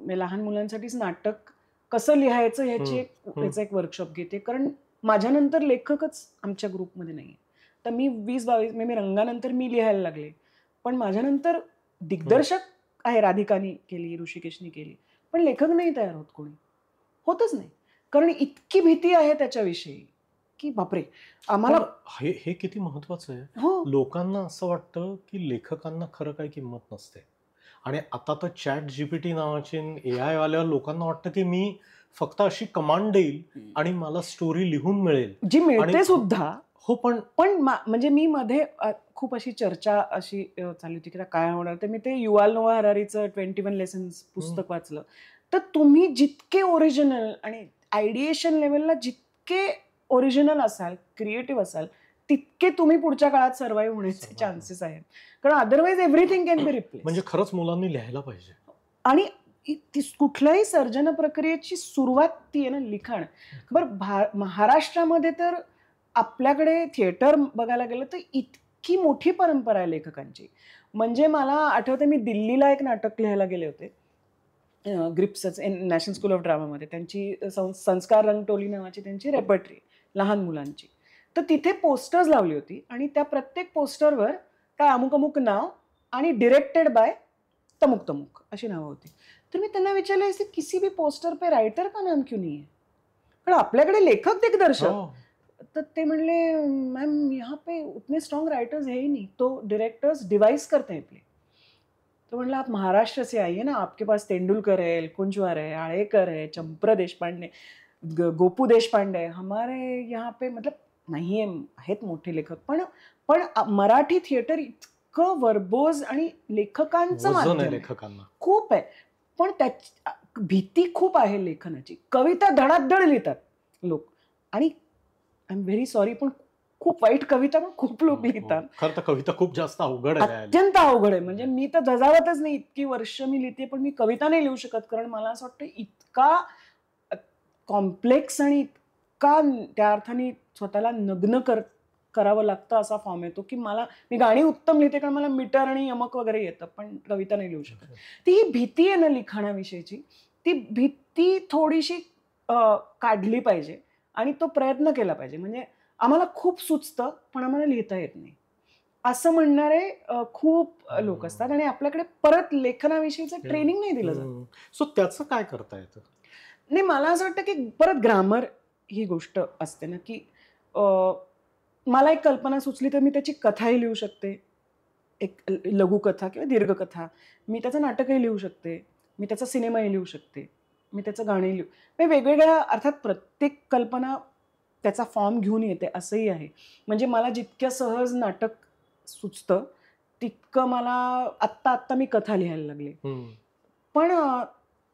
लहान मुलांसाठीच नाटक कसं लिहायचं ह्याचं एक वर्कशॉप घेते, कारण माझ्यानंतर लेखकच आमच्या ग्रुपमध्ये नाही आहे. तर मी 20-22 मी रंगानंतर मी लिहायला लागले, पण माझ्यानंतर दिग्दर्शक आहे, राधिकानी केली, ऋषिकेशनी केली, पण लेखक नाही तयार होत, कोणी होतच नाही, कारण इतकी भीती आहे त्याच्याविषयी की बापरे. आम्हाला हे किती महत्वाचं आहे. हो, लोकांना असं वाटतं की लेखकांना खरं काही किंमत नसते. आणि आता तर चॅट जीपीटी नावाचे AI आल्यावर लोकांना वाटतं की मी फक्त अशी कमांड देईल आणि मला स्टोरी लिहून मिळेल, जी मिळते सुद्धा. हो, पण म्हणजे मी मध्ये खूप अशी चर्चा अशी चालू होती की काय होणार, तर मी ते युवाल नोआ हरारीचं 21 लेसन्स पुस्तक वाचलं. तर तुम्ही जितके ओरिजिनल आणि आयडिएशन लेवलला जितके ओरिजिनल असाल, क्रिएटिव्ह असाल, तितके तुम्ही पुढच्या काळात सर्व्हाइव्ह होण्याचे चान्सेस आहेत. कारण otherwise everything can be replace. म्हणजे खरंच मुलांनी लिहायला पाहिजे. आणि कुठल्याही सर्जन प्रक्रियेची सुरुवात ती आहे ना, लिखाण. बरं, महाराष्ट्रामध्ये तर आपल्याकडे थिएटर बघायला गेलं तर इतकी मोठी परंपरा आहे लेखकांची. म्हणजे मला आठवतं, मी दिल्लीला एक नाटक लिहायला गेले होते, ग्रिप्सच नॅशनल स्कूल ऑफ ड्रामामध्ये. त्यांची संस्कार रंगटोली नावाची त्यांची रेपर्टरी लहान मुलांची. तर तिथे पोस्टर्स लावली होती आणि त्या प्रत्येक पोस्टरवर काय अमुक अमुक नाव आणि डिरेक्टेड बाय तमुक तमुक अशी नावं होती. तर मी त्यांना विचारलं, ऐसे किसी भी पोस्टर पे राइटर का नाम क्यों नहीं है? कारण आपल्याकडे लेखक दिग्दर्शक. तर ते म्हणले, मैम यहाँ पे उतने स्ट्रॉन्ग राइटर्स है ही नहीं, तो डायरेक्टर्स डिवाइस करते हैं प्ले. तो म्हणला, आप महाराष्ट्र से आइए ना, आपके पास तेंदुलकर है, एलकुंचवार है, आळेकर है, चंप्र देशपांडे, गोपू देशपांडे, हमारे यहाँ पे मतलब नाही आहेत मोठे लेखक. पण मराठी थिएटर इतकं वर्बोज आणि लेखकांचं माध्यम लेखकांना खूप आहे. पण त्याची भीती खूप आहे लेखनाची. कविता धडाधड लिहितात लोक, आणि आय एम व्हेरी सॉरी, पण खूप वाईट कविता पण खूप लोक लिहितात. खरं तर कविता खूप जास्त अवघड आहे, अत्यंत अवघड आहे. म्हणजे मी तर धजावतच नाही, इतकी वर्ष मी लिहिते, पण मी कविता नाही लिहू शकत. कारण मला असं वाटतं इतका कॉम्प्लेक्स आणि इतका त्या अर्थाने स्वतःला नग्न करावं लागतं असा फॉर्म येतो की मी गाणी उत्तम लिहिते कारण मला मीटर आणि यमक वगैरे येतं, पण कविता नाही लिहू शकत. ती ही भीती आहे ना लिखाणाविषयीची, ती भीती थोडीशी काढली पाहिजे आणि तो प्रयत्न केला पाहिजे. म्हणजे आम्हाला खूप सुचतं पण आम्हाला लिहिता येत नाही असं म्हणणारे खूप लोक असतात, आणि आपल्याकडे परत लेखनाविषयीचं ट्रेनिंग नाही दिलं जात. सो त्याचं काय करता येतं? नाही, मला असं वाटतं की परत ग्रामर ही गोष्ट असते ना, की मला एक कल्पना सुचली तर मी त्याची कथाही लिहू शकते, एक लघुकथा किंवा दीर्घकथा. मी त्याचं नाटकही लिहू शकते, मी त्याचा सिनेमाही लिहू शकते, मी त्याचं गाणंही लिहू. वेगवेगळ्या अर्थात प्रत्येक कल्पना त्याचा फॉर्म घेऊन येते असंही आहे. म्हणजे मला जितक्या सहज नाटक सुचतं तितकं मला आत्ता मी कथा लिहायला लागले. पण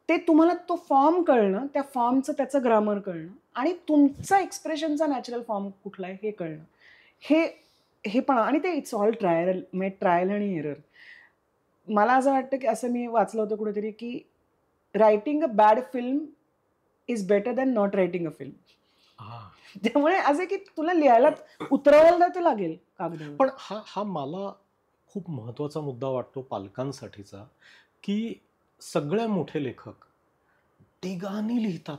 ते तुम्हाला तो फॉर्म कळणं, त्या फॉर्मचं त्याचं ग्रामर कळणं आणि तुमचा एक्सप्रेशनचा नॅचरल फॉर्म कुठला आहे हे कळणं, हे पण. आणि ते इट्स ऑल ट्रायल आणि एरर. मला असं वाटतं की असं मी वाचलं होतं कुठेतरी की writing a bad film is better than not writing a film. त्यामुळे असं की तुला लिहायला उतरवायला तर लागेल कागदावर. पण हा मला खूप महत्वाचा मुद्दा वाटतो पालकांसाठीचा, की सगळे मोठे लेखक तिघांनी लिहितात,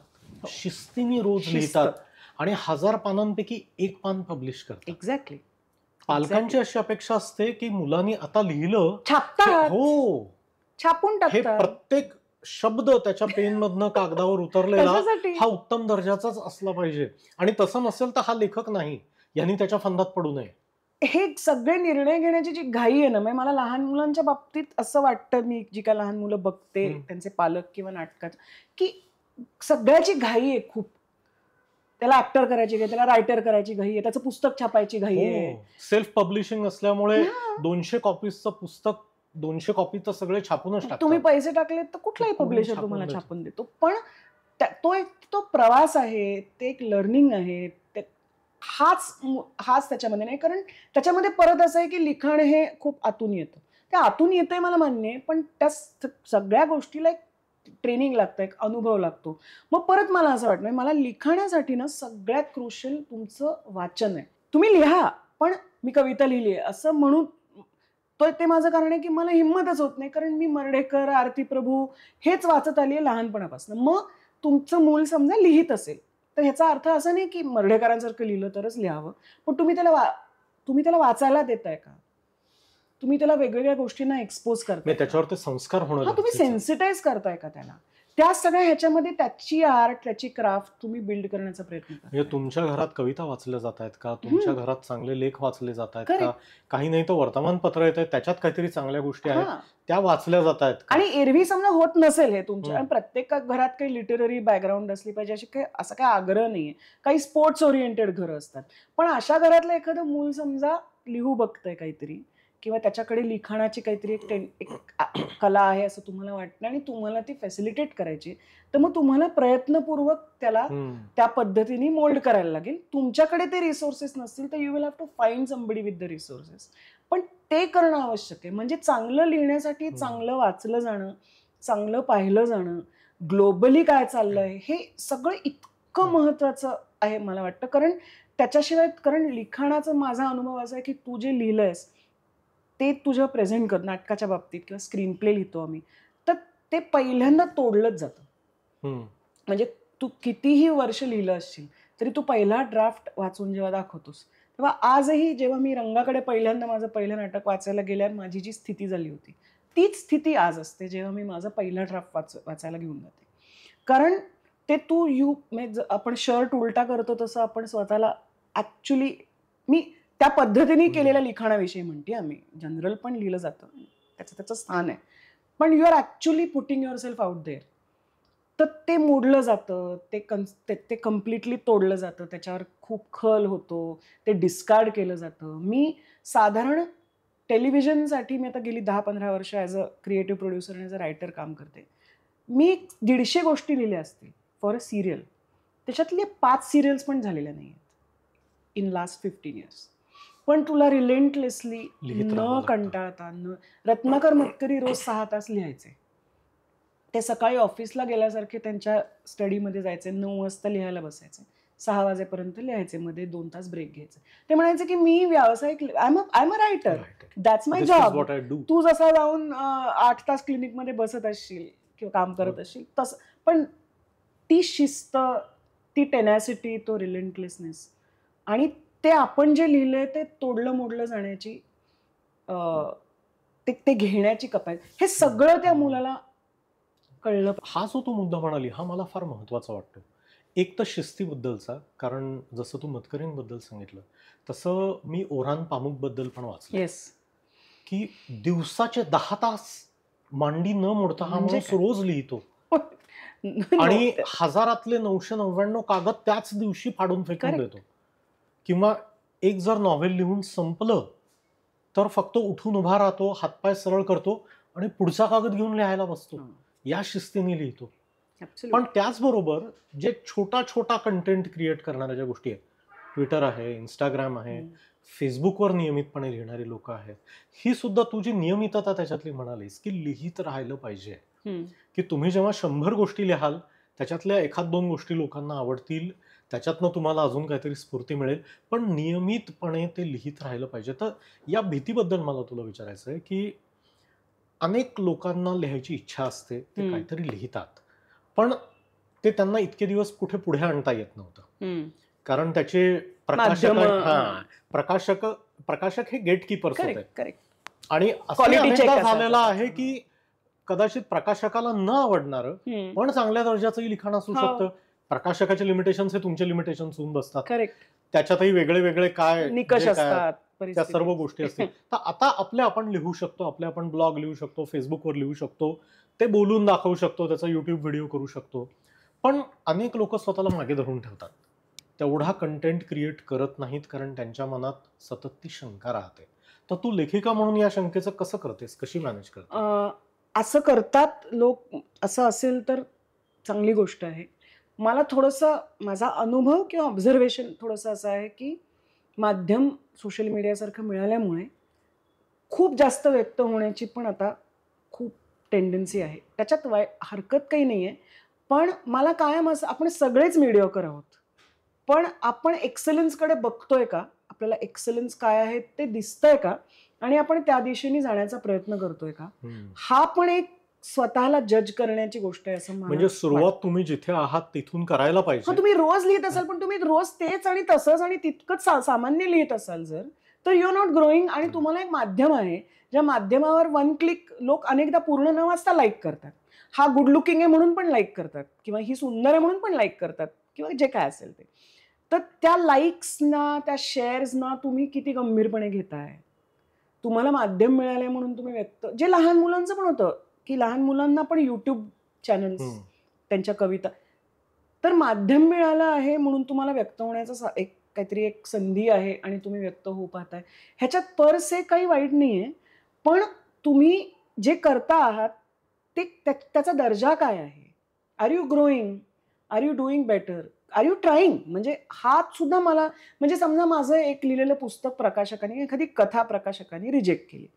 शिस्तीने रोज लिहितात आणि 1000 पानांपैकी 1 पान पब्लिश करतात. एक्झॅक्टली. पालकांची अशी अपेक्षा असते की मुलांनी आता लिहिलं, छापतात, हो छापून टाकतात, प्रत्येक शब्द त्याच्या पेन मधनं कागदावर उतरलेला हा उत्तम दर्जाचाच असला पाहिजे, आणि तसं नसेल तर हा लेखक नाही, यांनी त्याच्या फंदात पडू नये. हे सगळे निर्णय घेण्याची जी घाई आहे ना, मला लहान मुलांच्या बाबतीत असं वाटतं, मी जी काय लहान मुलं बघते त्यांचे पालक किंवा नाटकात, की सगळ्याची घाई आहे खूप. त्याला ऍक्टर करायची घाई, त्याला रायटर करायची घाई आहे, त्याचं पुस्तक छापायची घाई आहे. सेल्फ पब्लिशिंग असल्यामुळे 200 कॉपीजचं पुस्तक 200 कॉपी तर सगळे छापूनच टाकतात. तुम्ही पैसे टाकले तर कुठलाही पब्लिशर तुम्हाला छापून देतो. पण तो प्रवास आहे, ते एक लर्निंग आहे, हाच त्याच्यामध्ये नाही. कारण त्याच्यामध्ये परत असं आहे की लिखाण हे खूप आतून येतं. ते आतून येतंय मला मान्य आहे, पण त्या सगळ्या गोष्टीला एक ट्रेनिंग लागतं, एक अनुभव लागतो. मग परत मला असं वाटतं, मला लिखाणासाठी ना सगळ्यात क्रुशियल तुमचं वाचन आहे. तुम्ही लिहा, पण मी कविता लिहिली आहे असं म्हणून ते माझं कारण आहे की मला हिंमतच होत नाही. कारण मी मर्ढेकर, आरती प्रभू हेच वाचत आली आहे लहानपणापासून. मग तुमचं मूल समजा लिहित असेल तर ह्याचा अर्थ असा नाही की मर्ढेकरांसारखं लिहिलं तरच लिहावं, पण तुम्ही त्याला वाचायला देताय का? तुम्ही त्याला वेगवेगळ्या गोष्टींना एक्सपोज करताय, त्याच्यावर ते संस्कार होणं, तुम्ही सेन्सिटाईज करताय का त्याला? त्या सगळ्या ह्याच्यामध्ये त्याची आर्ट, त्याची क्राफ्ट तुम्ही बिल्ड करण्याचा प्रयत्न करा. म्हणजे तुमच्या घरात कविता वाचल्या जात आहेत का, तुमच्या घरात चांगले लेख वाचले जात आहेत का, Correct. काही नाही तर वर्तमानपत्र येत आहेत त्याच्यात काहीतरी चांगल्या गोष्टी आहेत हा. त्या वाचल्या जात आहेत का? आणि एरवी समजा होत नसेल हे तुमच्या, हम्म. आणि प्रत्येक घरात काही लिटररी बॅकग्राऊंड असली पाहिजे अशी काही असा काही आग्रह नाहीये. काही स्पोर्ट्स ओरिएंटेड घरं असतात, पण अशा घरातलं एखादं मूल समजा लिहू बघतंय काहीतरी, किंवा त्याच्याकडे लिखाणाची काहीतरी एक कला आहे असं तुम्हाला वाटतं आणि तुम्हाला ती फॅसिलिटेट करायची, तर मग तुम्हाला प्रयत्नपूर्वक त्याला त्या पद्धतीने मोल्ड करायला लागेल. तुमच्याकडे ते रिसोर्सेस नसतील तर you will have to find somebody with the resources, पण ते करणं आवश्यक आहे. म्हणजे चांगलं लिहिण्यासाठी चांगलं वाचलं जाणं, चांगलं पाहिलं जाणं, ग्लोबली काय चाललंय हे सगळं इतकं महत्वाचं आहे मला वाटतं. कारण त्याच्याशिवाय, कारण लिखाणाचा माझा अनुभव असा आहे की तू जे लिहिलंयस ते तुझ्या प्रेझेंट कर, नाटकाच्या बाबतीत किंवा स्क्रीन प्ले लिहितो आम्ही, तर ते पहिल्यांदा तोडलंच जातं. म्हणजे तू कितीही वर्ष लिहिलं असशील तरी तू पहिला ड्राफ्ट वाचून जेव्हा दाखवतोस, तेव्हा आजही जेव्हा मी रंगाकडे पहिल्यांदा माझं पहिलं नाटक वाचायला गेल्यावर माझी जी स्थिती झाली होती तीच स्थिती आज असते जेव्हा मी माझा पहिला ड्राफ्ट वाचायला घेऊन जाते. कारण ते तू आपण शर्ट उलटा करतो तसं आपण स्वतःला ऍक्च्युली, मी त्या पद्धतीने केलेल्या लिखाणाविषयी म्हणते, आम्ही जनरल पण लिहिलं जातं, त्याचं स्थान आहे, पण you are actually putting yourself out there. तर ते मोडलं जातं, ते कम्प्लिटली तोडलं जातं, त्याच्यावर खूप खल होतो, ते डिस्कार्ड केलं जातं. मी साधारण टेलिव्हिजनसाठी मी आता गेली 10-15 वर्ष ॲज अ क्रिएटिव्ह प्रोड्युसर आणि ॲज अ रायटर काम करते. मी 150 गोष्टी लिहिल्या असतील फॉर अ सिरियल, त्याच्यातले 5 सिरियल्स पण झालेल्या नाही आहेत इन लास्ट 15 इयर्स. पण तुला रिलेंटलेसली न कंटाळता, रत्नाकर मतकरी रोज 6 तास लिहायचे. ते सकाळी ऑफिसला गेल्यासारखे त्यांच्या स्टडीमध्ये जायचे, 9 वाजता लिहायला बसायचे, 6 वाजेपर्यंत लिहायचे, मध्ये 2 तास ब्रेक घ्यायचे. ते म्हणायचे की मी व्यावसायिक, I am a writer, that's my job. तू जसा जाऊन 8 तास क्लिनिकमध्ये बसत असशील किंवा काम करत असशील तसं, पण ती शिस्त, ती टेनॅसिटी, तो रिलेंटलेसनेस आणि ते आपण जे लिहिलंय ते तोडलं मोडलं जाण्याची, ते घेण्याची कपायत, हे सगळं त्या मुलाला कळलं. हा जो तू मुद्दा म्हणाली हा मला फार महत्वाचा वाटतो. एक तर शिस्तीबद्दलचा, कारण जसं तू मतकरींबद्दल सांगितलं तसं मी ओरान पामुक बद्दल पण वाचलं. येस, की दिवसाचे 10 तास मांडी न मोडता हा म्हणजे माणूस रोज लिहितो आणि हजारातले 999 कागद त्याच दिवशी फाडून फेकून देतो. किंवा एक जर नॉव्हेल लिहून संपलं तर फक्त उठून उभा राहतो, हातपाय सरळ करतो आणि पुढचा कागद घेऊन लिहायला बसतो. या शिस्तीने लिहितो. पण त्याचबरोबर जे छोटा छोटा कंटेंट क्रिएट करणाऱ्या ज्या गोष्टी आहेत, ट्विटर आहे, इंस्टाग्राम आहे, फेसबुकवर नियमितपणे लिहिणारी लोक आहेत, ही सुद्धा तुझी नियमितता त्याच्यातली म्हणालीस की लिहित राहिलं पाहिजे. की तुम्ही जेव्हा 100 गोष्टी लिहाल त्याच्यातल्या 1-2 गोष्टी लोकांना आवडतील, त्याच्यातनं तुम्हाला अजून काहीतरी स्फूर्ती मिळेल, पण नियमितपणे ते लिहित राहिलं पाहिजे. तर या भीतीबद्दल मला तुला विचारायचं आहे की अनेक लोकांना लिहायची इच्छा असते, ते काहीतरी लिहितात, पण ते त्यांना इतके दिवस कुठे पुढे आणता येत नव्हतं, कारण त्याचे प्रकाशक हे गेटकीपर्स होते. आणि असं झालेलं आहे की कदाचित प्रकाशकाला न आवडणारं पण चांगल्या दर्जाचंही लिखाण असू शकतं. प्रकाशकाचे लिमिटेशन्स हे तुमचे लिमिटेशन्स होऊन बसतात, त्याच्यातही वेगळे वेगळे काय निकष असतात, त्या सर्व गोष्टी असतील. तर आता आपण लिहू शकतो, आपण ब्लॉग लिहू शकतो, फेसबुकवर लिहू शकतो, ते बोलून दाखवू शकतो, त्याचा युट्यूब व्हिडिओ करू शकतो. पण अनेक लोक स्वतःला मागे धरून ठेवतात, तेवढा कंटेंट क्रिएट करत नाहीत, कारण त्यांच्या मनात सतत ती शंका राहते. तर तू लेखिका म्हणून या शंकेचं कसं करतेस, कशी मॅनेज करतेस? असं करतात लोक, असं असेल तर चांगली गोष्ट आहे. मला थोडंसं माझा अनुभव किंवा ऑब्झर्वेशन थोडंसं असं आहे की माध्यम सोशल मीडियासारखं मिळाल्यामुळे खूप जास्त व्यक्त होण्याची पण आता खूप टेंडन्सी आहे. त्याच्यात हरकत काही नाही आहे, पण मला कायम असं, आपण सगळेच मीडियोकर आहोत, पण आपण एक्सलन्सकडे बघतोय का, आपल्याला एक्सलन्स काय आहे ते दिसतंय का, आणि आपण त्या दिशेने जाण्याचा प्रयत्न करतोय का, हा पण एक स्वतःला जज करण्याची गोष्ट आहे असं म्हणजे सुरुवात तुम्ही जिथे आहात तिथून करायला पाहिजे. तुम्ही रोज लिहित असाल पण तुम्ही रोज तेच आणि तसंच आणि तितकंच सामान्य लिहित असाल जर, तर यू आर नॉट ग्रोईंग. आणि तुम्हाला एक माध्यम आहे ज्या माध्यमावर 1 क्लिक लोक अनेकदा पूर्ण न वाचता लाईक करतात. हा गुड लुकिंग आहे म्हणून पण लाईक करतात, किंवा ही सुंदर आहे म्हणून पण लाईक करतात, किंवा जे काय असेल ते. तर त्या लाईक्सना, त्या शेअर्सना तुम्ही किती गंभीरपणे घेताय. तुम्हाला माध्यम मिळालंय म्हणून तुम्ही व्यक्त, जे लहान मुलांचं पण होतं की लहान मुलांना पण युट्यूब चॅनल्स, त्यांच्या कविता, तर माध्यम मिळालं आहे म्हणून तुम्हाला व्यक्त होण्याचं एक काहीतरी एक संधी आहे आणि तुम्ही व्यक्त होऊ पाहताय. ह्याच्यात पर से काही वाईट नाहीये, पण तुम्ही जे करता आहात ते त्याचा दर्जा काय आहे. Are you growing, are you doing better, are you trying. म्हणजे हात सुद्धा मला, म्हणजे समजा माझं एक लिहिलेलं पुस्तक प्रकाशकाने, एखादी कथा प्रकाशकाने रिजेक्ट केली,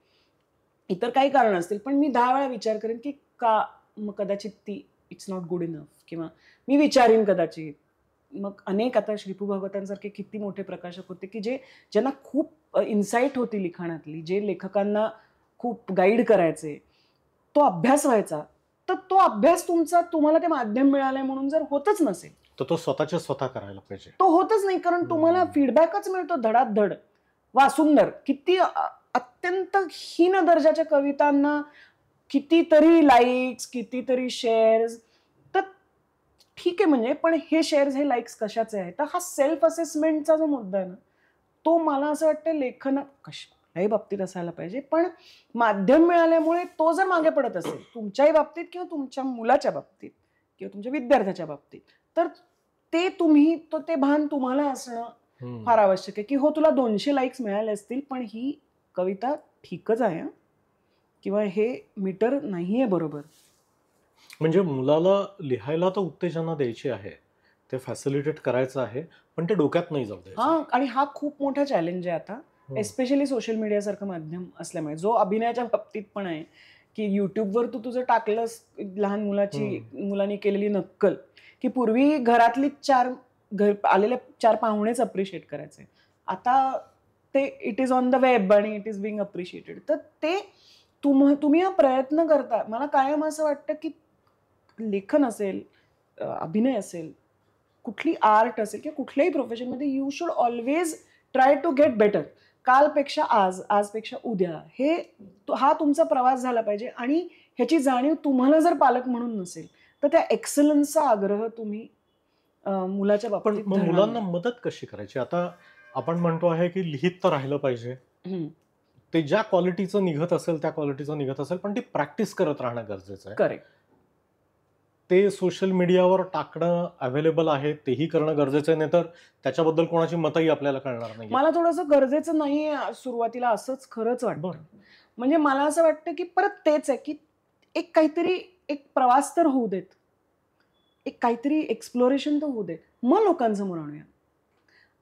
इतर काही कारण असतील, पण मी 10 वेळा विचार करेन की का, मग कदाचित ती इट्स नॉट गुड इनफ, किंवा मी विचारीन कदाचित. मग अनेक, आता श्रीपू भागवतांसारखे किती मोठे प्रकाशक होते की ज्यांना खूप इन्साईट होती लिखाणातली, जे लेखकांना खूप गाईड करायचे, तो अभ्यास व्हायचा. तर तो अभ्यास तुम्हाला ते माध्यम मिळालंय म्हणून जर होतच नसेल, तर तो स्वतःच्या स्वतः करायला पाहिजे. तो होतच नाही, कारण तुम्हाला फीडबॅकच मिळतो धडाधड. वा सुंदर, किती अत्यंत हीन दर्जाच्या कवितांना कितीतरी लाईक्स, कितीतरी शेअर्स. तर ठीक आहे, म्हणजे पण हे शेअर्स, हे लाईक्स कशाचे आहे. तर हा सेल्फ असेसमेंटचा जो मुद्दा आहे ना, तो मला असं वाटतं लेखनात कशाही बाबतीत असायला पाहिजे. पण माध्यम मिळाल्यामुळे तो जर मागे पडत असेल तुमच्याही बाबतीत, किंवा तुमच्या मुलाच्या बाबतीत, किंवा तुमच्या विद्यार्थ्याच्या बाबतीत, तर ते भान तुम्हाला असणं फार आवश्यक आहे की हो, तुला 200 लाईक्स मिळाले असतील, पण ही कविता ठीकच आहे, किंवा हे मीटर नाहीये बरोबर. म्हणजे मुलाला लिहायला तर उत्तेजना द्यायची आहे, ते फॅसिलिटेट करायचं आहे, पण ते डोक्यात नाही जाऊ द्यायचं. हा, आणि हा खूप मोठा चॅलेंज आहे आता, एस्पेशली सोशल मीडिया सारखं माध्यम असल्यामुळे, जो अभिनयाच्या बाबतीत पण आहे की युट्यूबवर तू तुझं टाकलंस लहान मुलांनी केलेली नक्कल, की पूर्वी घरातली आलेले 4 पाहुणेच अप्रिशिएट करायचे, आता ते it is on the web आणि इट इज बिंग अप्रिशिएटेड. तर ते तुम्ही हा प्रयत्न करता. मला कायम असं वाटतं की लेखन असेल, अभिनय असेल, कुठली आर्ट असेल, किंवा कुठल्याही प्रोफेशनमध्ये you should always try to get better. कालपेक्षा आज, आजपेक्षा उद्या, हा तुमचा प्रवास झाला पाहिजे. आणि ह्याची जाणीव तुम्हाला जर पालक म्हणून नसेल, तर त्या एक्सलन्सचा आग्रह तुम्ही मुलाच्या बाबतीत. पण मुलांना मदत कशी करायची. आता आपण म्हणतो आहे की लिहित तर राहिलं पाहिजे, ते ज्या क्वालिटीचं निघत असेल त्या क्वालिटीचं निघत असेल, पण ती प्रॅक्टिस करत राहणं गरजेचं आहे. करेक्ट. ते सोशल मीडियावर टाकणं अवेलेबल आहे तेही करणं गरजेचं आहे, नाही तर त्याच्याबद्दल कोणाची मतही आपल्याला कळणार नाही. मला थोडंसं गरजेचं नाही सुरुवातीला, असंच खरंच वाटतं. म्हणजे मला असं वाटतं की परत तेच आहे की एक काहीतरी एक प्रवास तर होऊ देत, एक काहीतरी एक्सप्लोरेशन तर होऊ देत, मग लोकांसमोर आणूया.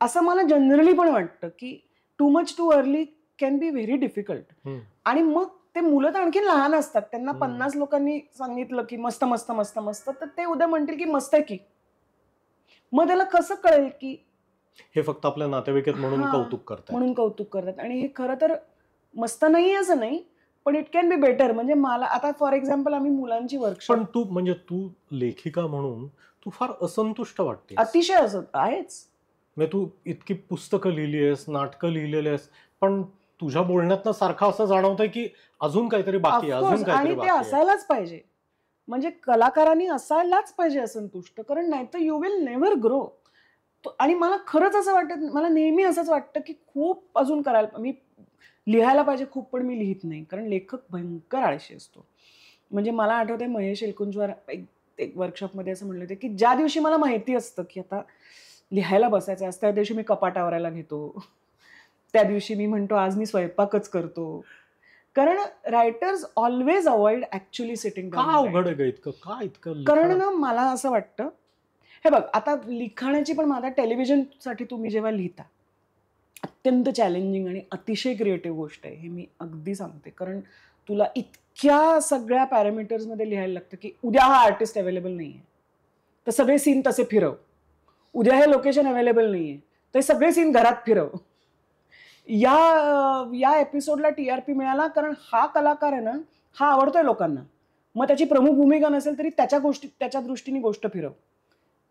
असं मला जनरली पण वाटतं की too much too early can be very difficult. आणि मग ते मुलं तर आणखी लहान असतात, त्यांना 50 लोकांनी सांगितलं की मस्त मस्त मस्त मस्त, तर ते उद्या म्हणतील की मस्त आहे की. मग त्याला कसं कळेल की हे फक्त आपल्या नातेवाईकात म्हणून कौतुक करतात, आणि हे खरं तर मस्त नाही असं नाही, पण इट कॅन बी बेटर. म्हणजे मला आता फॉर एक्झाम्पल आम्ही मुलांची वर्कशॉप, पण तू लेखिका म्हणून तू फार असंतुष्ट वाटते. अतिशय असं आहेच. म्हणजे तू इतकी पुस्तकं लिहिली आहेस, नाटकं लिहिलेली आहेस, पण तुझ्या बोलण्यातनं सारखं असं जाणवतंय की अजून काहीतरी बाकी आहे, अजून काहीतरी आणि ते असायलाच पाहिजे. म्हणजे कलाकारांनी असायलाच पाहिजे असंतुष्ट, कारण नाही तर यू विल नेव्हर ग्रो. आणि मला खरंच असं वाटतं, मला नेहमी असंच वाटतं की खूप अजून करायला, मी लिहायला पाहिजे खूप, पण मी लिहित नाही, कारण लेखक भयंकर आळशी असतो. म्हणजे मला आठवतंय महेश एलकुंचवार एक वर्कशॉपमध्ये असं म्हणलं होतं की ज्या दिवशी मला माहिती असतं की आता लिहायला बसायचं असतं, त्या दिवशी मी कपाट आवरायला घेतो, त्या दिवशी मी म्हणतो आज मी स्वयंपाकच करतो. कारण writers always avoid actually sitting down. कारण ना मला असं वाटतं, हे बघ, आता लिखाणाची पण माझ्या टेलिव्हिजनसाठी तुम्ही जेव्हा लिहिता, अत्यंत चॅलेंजिंग आणि अतिशय क्रिएटिव्ह गोष्ट आहे, हे मी अगदी सांगते. कारण तुला इतक्या सगळ्या पॅरामीटर्समध्ये लिहायला लागतं की उद्या हा आर्टिस्ट अवेलेबल नाही आहे, तर सगळे सीन तसे फिरव. उद्या हे लोकेशन अवेलेबल नाही आहे, तर सगळे सीन घरात फिरव. या एपिसोडला TRP मिळाला कारण हा कलाकार आहे ना, हा आवडतोय लोकांना, मग त्याची प्रमुख भूमिका नसेल तरी त्याच्या दृष्टीने गोष्ट फिरव.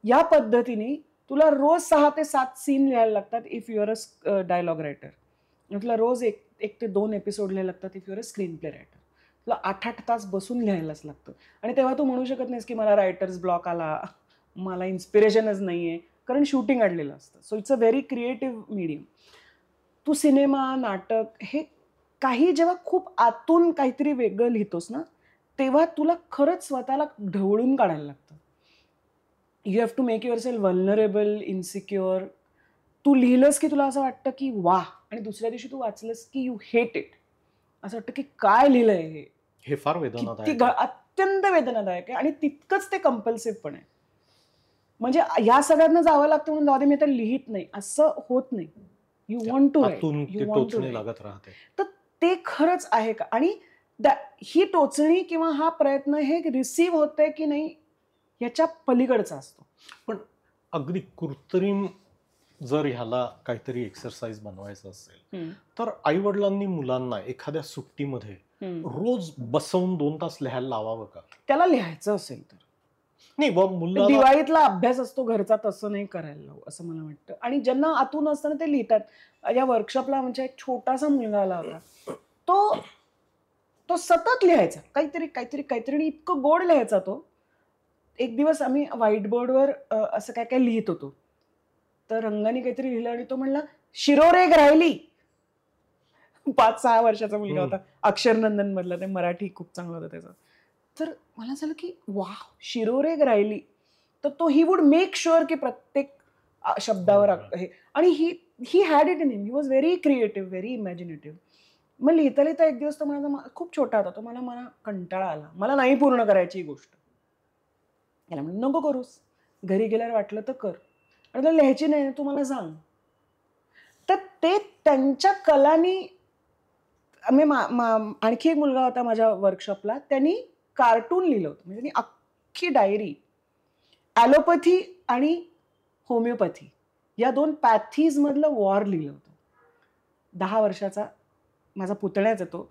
या पद्धतीने तुला रोज 6 ते 7 सीन लिहायला लागतात if you are a dialogue writer. तुला रोज 1 ते 2 एपिसोड लिहायला लागतात if you are a screenplay writer. तुला 8-8 तास बसून लिहायलाच लागतं. आणि तेव्हा तू म्हणू शकत नाहीस की मला रायटर्स ब्लॉक आला, मला इन्स्पिरेशनच नाहीये, कारण शूटिंग अडलेलं असतं. So it's a very creative medium. तू सिनेमा, नाटक हे काही जेव्हा खूप आतून काहीतरी वेगळं लिहितोस ना, तेव्हा तुला खरंच स्वतःला ढवळून काढायला लागतं. You have to make yourself vulnerable, insecure. तू लिहिलंस की तुला असं वाटतं की वाह, आणि दुसऱ्या दिवशी तू वाचलंस की यू हेट इट. असं वाटतं की काय लिहिलंय हे, हे फार किती वेदनादायक आहे. अत्यंत वेदनादायक आहे. आणि तितकंच ते कंपल्सिव्ह पण आहे. म्हणजे या सगळ्यांना जावं लागतं म्हणून जाऊ दे मी तर लिहित नाही, असं होत नाही. यू वॉन्ट टू राईट, आतून यू ती वॉन्ट टू टोचणी राईट. लागत राहते. तर ते खरंच आहे का, आणि ही टोचणी किंवा हा प्रयत्न हे रिसीव्ह होतंय की नाही याच्या पलीकडचा असतो. पण अगदी कृत्रिम जर ह्याला काहीतरी एक्सरसाइज बनवायचं असेल तर आई वडिलांनी मुलांना एखाद्या सुट्टीमध्ये रोज बसवून 2 तास लिहायला लावावं का? त्याला लिहायचं असेल तर. नाही मुलाला दिवाळीतला अभ्यास असतो घरचा, तसं नाही करायला लावू असं मला वाटतं. आणि ज्यांना आतून असताना ते लिहितात. या वर्कशॉपला म्हणजे एक छोटासा मुलगा आला होता, तो सतत लिहायचा, काहीतरी काहीतरी काहीतरी, आणि इतकं गोड लिहायचा तो. एक दिवस आम्ही व्हाईट बोर्डवर असं काय काय लिहित होतो, तर रंगाने काहीतरी लिहिलं आणि तो म्हणला शिरोरेग राहिली. 5-6 वर्षाचा मुलगा होता, अक्षरनंदन मधला, ते मराठी खूप चांगलं होतं त्याचं. तर मला झालं की वाह, शिरोरेग राहिली. तर तो ही वुड मेक शुअर की प्रत्येक शब्दावर हे. आणि he had it in him. He was very creative, very imaginative. मग लिहिता लिहिता एक दिवस तो म्हणाला, खूप छोटा होता तो, मला कंटाळा आला, मला नाही पूर्ण करायची ही गोष्ट. याला म्हणून नको करूस, घरी गेल्यावर वाटलं तर कर, आणि तुला लिहायची नाही तू मला सांग. तर ते त्यांच्या कलानी आणखी एक मुलगा होता माझ्या वर्कशॉपला, त्यांनी कार्टून लिहिलं होतं. म्हणजे त्यांनी अख्खी डायरी ॲलोपॅथी आणि होमिओपॅथी या 2 पॅथीज मधलं वॉर लिहिलं होतं. 10 वर्षाचा माझा पुतण्याच तो.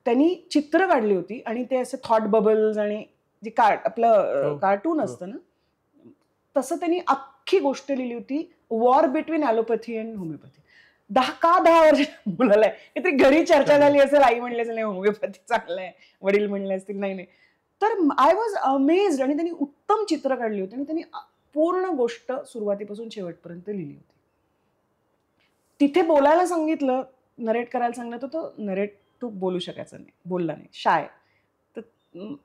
त्यांनी चित्र काढली होती आणि ते असे थॉट बबल्स आणि जे आपलं कार्टून असतं ना, तसं त्यांनी अख्खी गोष्ट लिहिली होती, war between allopathy and homeopathy. 10 वर्ष मुलाला आहे. काहीतरी घरी चर्चा झाली असेल, आई म्हणली असेल नाही होमिओपॅथी चांगलं आहे, वडील म्हणले असतील नाही नाही. तर आय वॉज अमेज्ड. आणि त्यांनी उत्तम चित्र काढली होती आणि त्यांनी पूर्ण गोष्ट सुरुवातीपासून शेवटपर्यंत लिहिली होती. तिथे बोलायला सांगितलं, नरेट करायला सांगितलं, तर तो नरेट तो बोलू शकायचा नाही, बोलला नाही, शाय. तर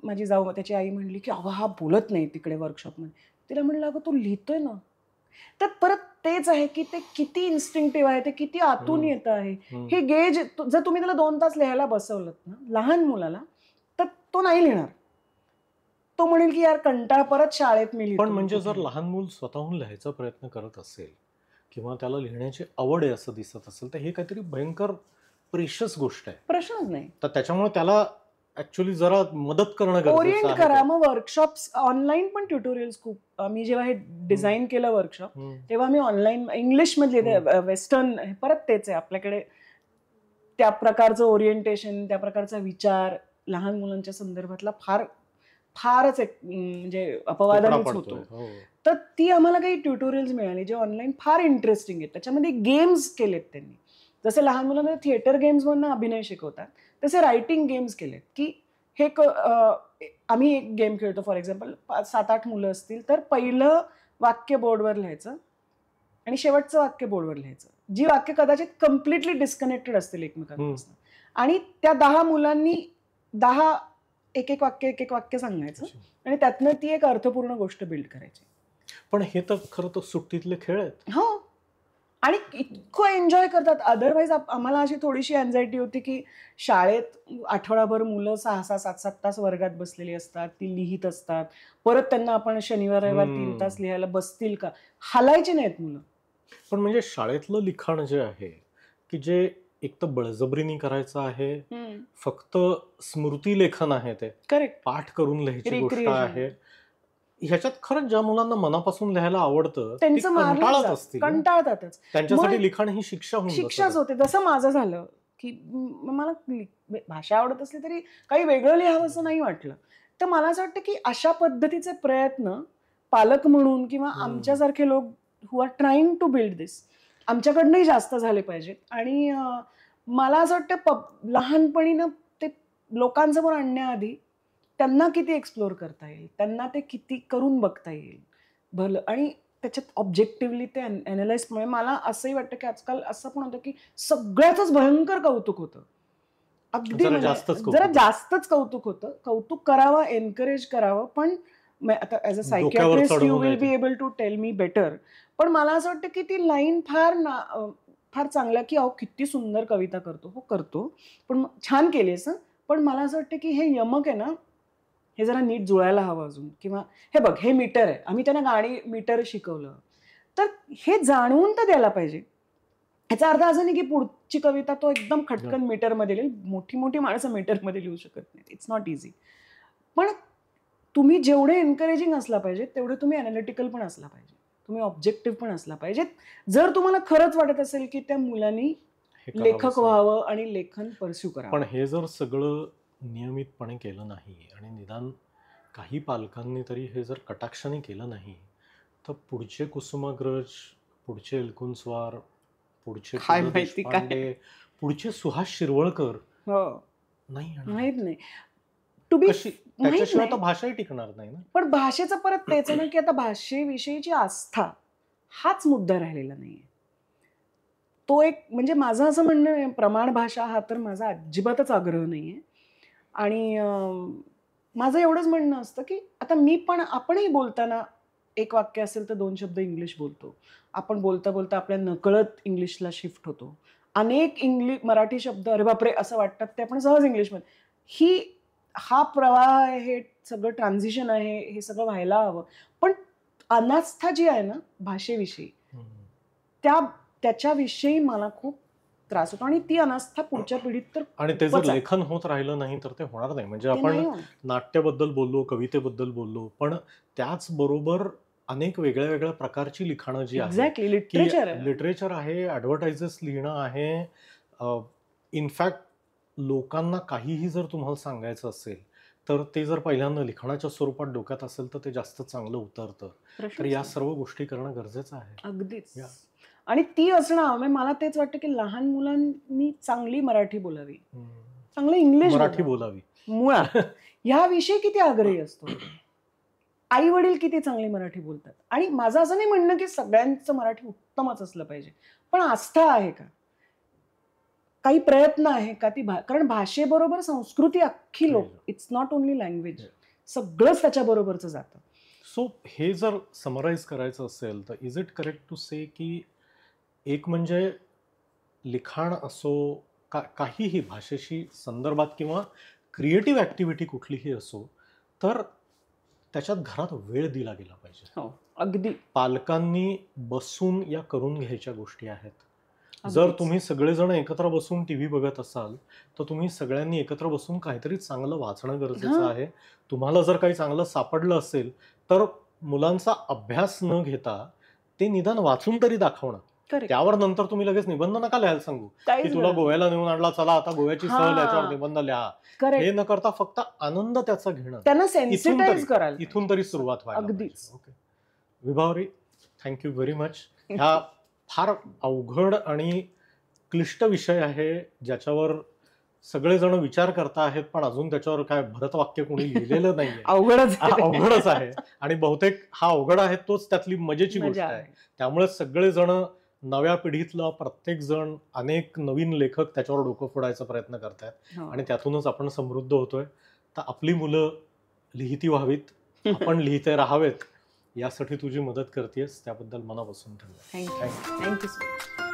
माझी जाऊ, त्याची आई म्हणली की अगं हा बोलत नाही तिकडे वर्कशॉपमध्ये. तिला म्हणलं अगं तो लिहितोय ना. तर परत तेच आहे की ते किती इन्स्टिंक्टिव्ह आहे, ते किती आतून येतं आहे. हे गेज जर तुम्ही त्याला 2 तास लिहायला बसवलं ना लहान मुलाला, तर तो नाही लिहिणार. तो म्हणेल की यार कंटाळ, परत शाळेत मी लिहितो. पण म्हणजे जर लहान मूल स्वतःहून लिहायचा प्रयत्न करत असेल किंवा त्याला लिहिण्याची आवड आहे असं दिसत असेल, तर हे काहीतरी भयंकर प्रेशियस गोष्ट आहे. प्रश्नच नाही. तर त्याच्यामुळे त्याला ऍक्च्युअली जरा मदत करणं गरजेचं ओरिएंट आहे. करा. मग वर्कशॉप्स ऑनलाईन पण ट्युटोरियल्स खूप. मी जेव्हा हे डिझाईन केलं वर्कशॉप, तेव्हा मी ऑनलाईन इंग्लिश मधले वेस्टर्न, परत तेच आहे आपल्याकडे, त्या प्रकारचं ओरिएंटेशन, त्या प्रकारचा विचार लहान मुलांच्या संदर्भातला फारच एक म्हणजे अपवादानेच होतो. तर ती आम्हाला काही ट्युटोरियल्स मिळाली जे ऑनलाईन फार इंटरेस्टिंग आहेत. त्याच्यामध्ये गेम्स केलेत त्यांनी. जसे लहान मुलांना थिएटर गेम्स मधून अभिनय शिकवतात, तसे रायटिंग गेम्स केलेत की हे आम्ही एक गेम खेळतो. फॉर एक्झाम्पल 7-8 मुलं असतील तर पहिलं वाक्य बोर्डवर लिहायचं आणि शेवटचं वाक्य बोर्डवर लिहायचं. जी वाक्य कदाचित कम्प्लिटली डिस्कनेक्टेड असतील एकमेकांपासून, आणि त्या 10 मुलांनी 10 एक वाक्य सांगायचं आणि त्यातनं ती एक अर्थपूर्ण गोष्ट बिल्ड करायची. पण हे तर खरं तर सुट्टीतले खेळ आहेत. हो, आणि इतकं एन्जॉय करतात. अदरवाईज आम्हाला अशी थोडीशी अँझायटी होती की शाळेत आठवडाभर मुलं 6-6, 7-7 तास वर्गात बसलेली असतात, ती लिहित असतात, परत त्यांना आपण शनिवार रविवार 3 तास लिहायला बसतील का, हलायचे नाहीत मुलं. पण म्हणजे शाळेतलं लिखाण जे आहे की जे एक तर बळजबरीने करायचं आहे, फक्त स्मृती लेखन आहे, ते करेक्ट, पाठ करून लिहायची गोष्ट आहे, ह्याच्यात खरंच ज्या मुलांना मनापासून लिहायला आवडतं त्यांचं कंटाळतातच. त्यांच्यासाठी लिखाण ही शिक्षाच होते. जसं माझं झालं की मला भाषा आवडत असली तरी काही वेगळं लिहावं असं नाही वाटलं. तर मला असं वाटतं की अशा पद्धतीचे प्रयत्न पालक म्हणून किंवा आमच्यासारखे लोक हु आर ट्राईंग टू बिल्ड दिस, आमच्याकडनंही जास्त झाले पाहिजेत. आणि मला असं वाटतं लहानपणी ना ते लोकांसमोर आणण्याआधी त्यांना किती एक्सप्लोर करता येईल, त्यांना ते किती करून बघता येईल भलं, आणि त्याच्यात ऑब्जेक्टिव्हली ते अनालाइज. मला असंही वाटतं की आजकाल असं पण होतं की सगळ्याच भयंकर कौतुक होतं, अगदी जरा म्हणजे जास्तच कौतुक जरा होतं. जास्तच कौतुक होतं. कौतुक करावं, एनकरेज करावं, पण आता ॲज अ डोक्यावर सायकियाट्रिस्ट यू चढवू विल नये बी ते. Able to tell me better. पण मला असं वाटतं की ती लाईन फार चांगल्या, की अहो किती सुंदर कविता करतो, हो करतो, पण छान केलीस हं. पण मला असं वाटतं की हे यमक आहे ना, हे जरा नीट जुळायला हवं अजून. किंवा हे बघ, हे मीटर आहे, आम्ही त्यांना गाणी मीटर शिकवलं, तर हे जाणवून तर द्यायला पाहिजे. ह्याचा अर्थ असा नाही की पुढची कविता तो एकदम खटकन मीटरमध्ये लिहिल. मोठी मोठी माणसं मीटरमध्ये लिहू शकत नाही, इट्स नॉट इझी. पण तुम्ही जेवढे एनकरेजिंग असला पाहिजे तेवढे तुम्ही अनालिटिकल पण असला पाहिजे, तुम्ही ऑब्जेक्टिव्ह पण असला पाहिजे. जर तुम्हाला खरंच वाटत असेल की त्या मुलांनी हे करावंसं लेखक वाटतं. व्हावं आणि लेखन परस्यू पण करावं. हे जर सगळं नियमितपणे केलं नाही आणि निदान काही पालकांनी तरी हे जर कटाक्षाने केलं नाही, तर पुढचे कुसुमाग्रज, पुढचे एलकुंचवार, पुढचे काय पु ल माहिती काय. देशपांडे, पुढचे सुहास शिरवळकर हो, नाही येणार. माहित नाही. टू बी कशी माहित त्याच्याशिवाय तर नाही. भाषाही टिकणार नाही ना. पण भाषेचं परत तेच आहे ना, की आता भाषेविषयीची आस्था हाच मुद्दा राहिलेला नाहीये. तो एक म्हणजे माझं असं म्हणणं आहे, प्रमाण भाषा हा तर माझा अजिबातच आग्रह नाहीये. आणि माझं एवढंच म्हणणं असतं की आता आपणही बोलताना एक वाक्य असेल तर 2 शब्द इंग्लिश बोलतो. आपण बोलता बोलता आपल्या नकळत इंग्लिशला शिफ्ट होतो. अनेक मराठी शब्द अरे बापरे असं वाटतात ते आपण सहज इंग्लिशमध्ये. हा प्रवाह आहे, हे सगळं ट्रान्झिशन आहे, हे सगळं व्हायला हवं. पण अनास्था जी आहे ना भाषेविषयी, त्याच्याविषयी मला खूप त्रास होतो, आणि ती अनास्था पुढच्या पिढीत तर आणि ते जर खूपच आहे. लेखन होत राहिलं नाही तर ते होणार नाही. म्हणजे ते आपण नाही होणार. नाट्याबद्दल बोललो, कवितेबद्दल बोललो, पण त्याचबरोबर अनेक वेगळ्या वेगळ्या प्रकारची लिखाणं जी आहेत, एक्झॅक्टली, की लिटरेचर आहे. लिटरेचर आहे, ॲडव्हर्टायझर्स लिहिणं आहे. इनफॅक्ट लोकांना काहीही जर तुम्हाला सांगायचं असेल, तर ते जर पहिल्यांदा लिखाणाच्या स्वरूपात डोक्यात असेल तर ते जास्त चांगलं उतरतं. तर या सर्व गोष्टी करणं गरजेचं आहे. अगदीच. या. आणि ती असणं, म्हणजे मला तेच वाटतं की लहान मुलांनी चांगली मराठी बोलावी, चांगलं इंग्लिश मराठी बोलावं. बोलावी. मुळात ह्याविषयी किती आग्रही असतो. आई वडील किती चांगली मराठी बोलतात. आणि माझं असं नाही म्हणणं की सगळ्यांचं मराठी उत्तमच असलं पाहिजे, पण आस्था आहे का, काही प्रयत्न आहे का, कारण भाषेबरोबर संस्कृती अख्खी लोक, इट्स नॉट ओनली लँग्वेज, सगळंच त्याच्याबरोबरच जातं. सो हे जर समराईज करायचं असेल तर इज इट करेक्ट टू से की एक म्हणजे लिखाण असो, काहीही भाषेशी संदर्भात किंवा क्रिएटिव्ह ॲक्टिव्हिटी कुठलीही असो, तर त्याच्यात घरात वेळ दिला गेला पाहिजे. हो, अगदी. पालकांनी बसून या करून घ्यायच्या गोष्टी आहेत. जर तुम्ही सगळेजण एकत्र बसून टीव्ही बघत असाल तर तुम्ही सगळ्यांनी एकत्र बसून काहीतरी चांगलं वाचणं गरजेचं आहे. तुम्हाला जर काही चांगलं सापडलं असेल तर मुलांचा अभ्यास न घेता ते निदान वाचून तरी दाखवणं. त्यावर नंतर तुम्ही लगेच निबंध नका लिहायला सांगू की तुला गोव्याला नेऊन आणला, चला आता गोव्याची सहल, याच्यावर निबंध लिहा. हे न करता फक्त आनंद त्याचा घेणं, त्यांना सेन्सिटाइज करायला इथून तरी सुरुवात व्हायला अगदीच. ओके, विभावरी, थँक्यू व्हेरी मच. ह्या फार अवघड आणि क्लिष्ट विषय आहे ज्याच्यावर सगळेजण विचार करता आहेत, पण अजून त्याच्यावर काय भरतवाक्य कोणी लिहिलेलं नाहीये. अवघडच आहे. आणि बहुतेक हा अवघड आहे तोच त्यातली मजेची गोष्ट आहे. त्यामुळे सगळेजण, नव्या पिढीतला प्रत्येक जण, अनेक नवीन लेखक त्याच्यावर डोकं फोडायचा प्रयत्न करतायत आणि त्यातूनच आपण समृद्ध होतोय. तर आपली मुलं लिहिती व्हावीत, आपण लिहिते राहावेत, यासाठी तुझी मदत करतेस त्याबद्दल मनापासून धन्यवाद. Thank you so much.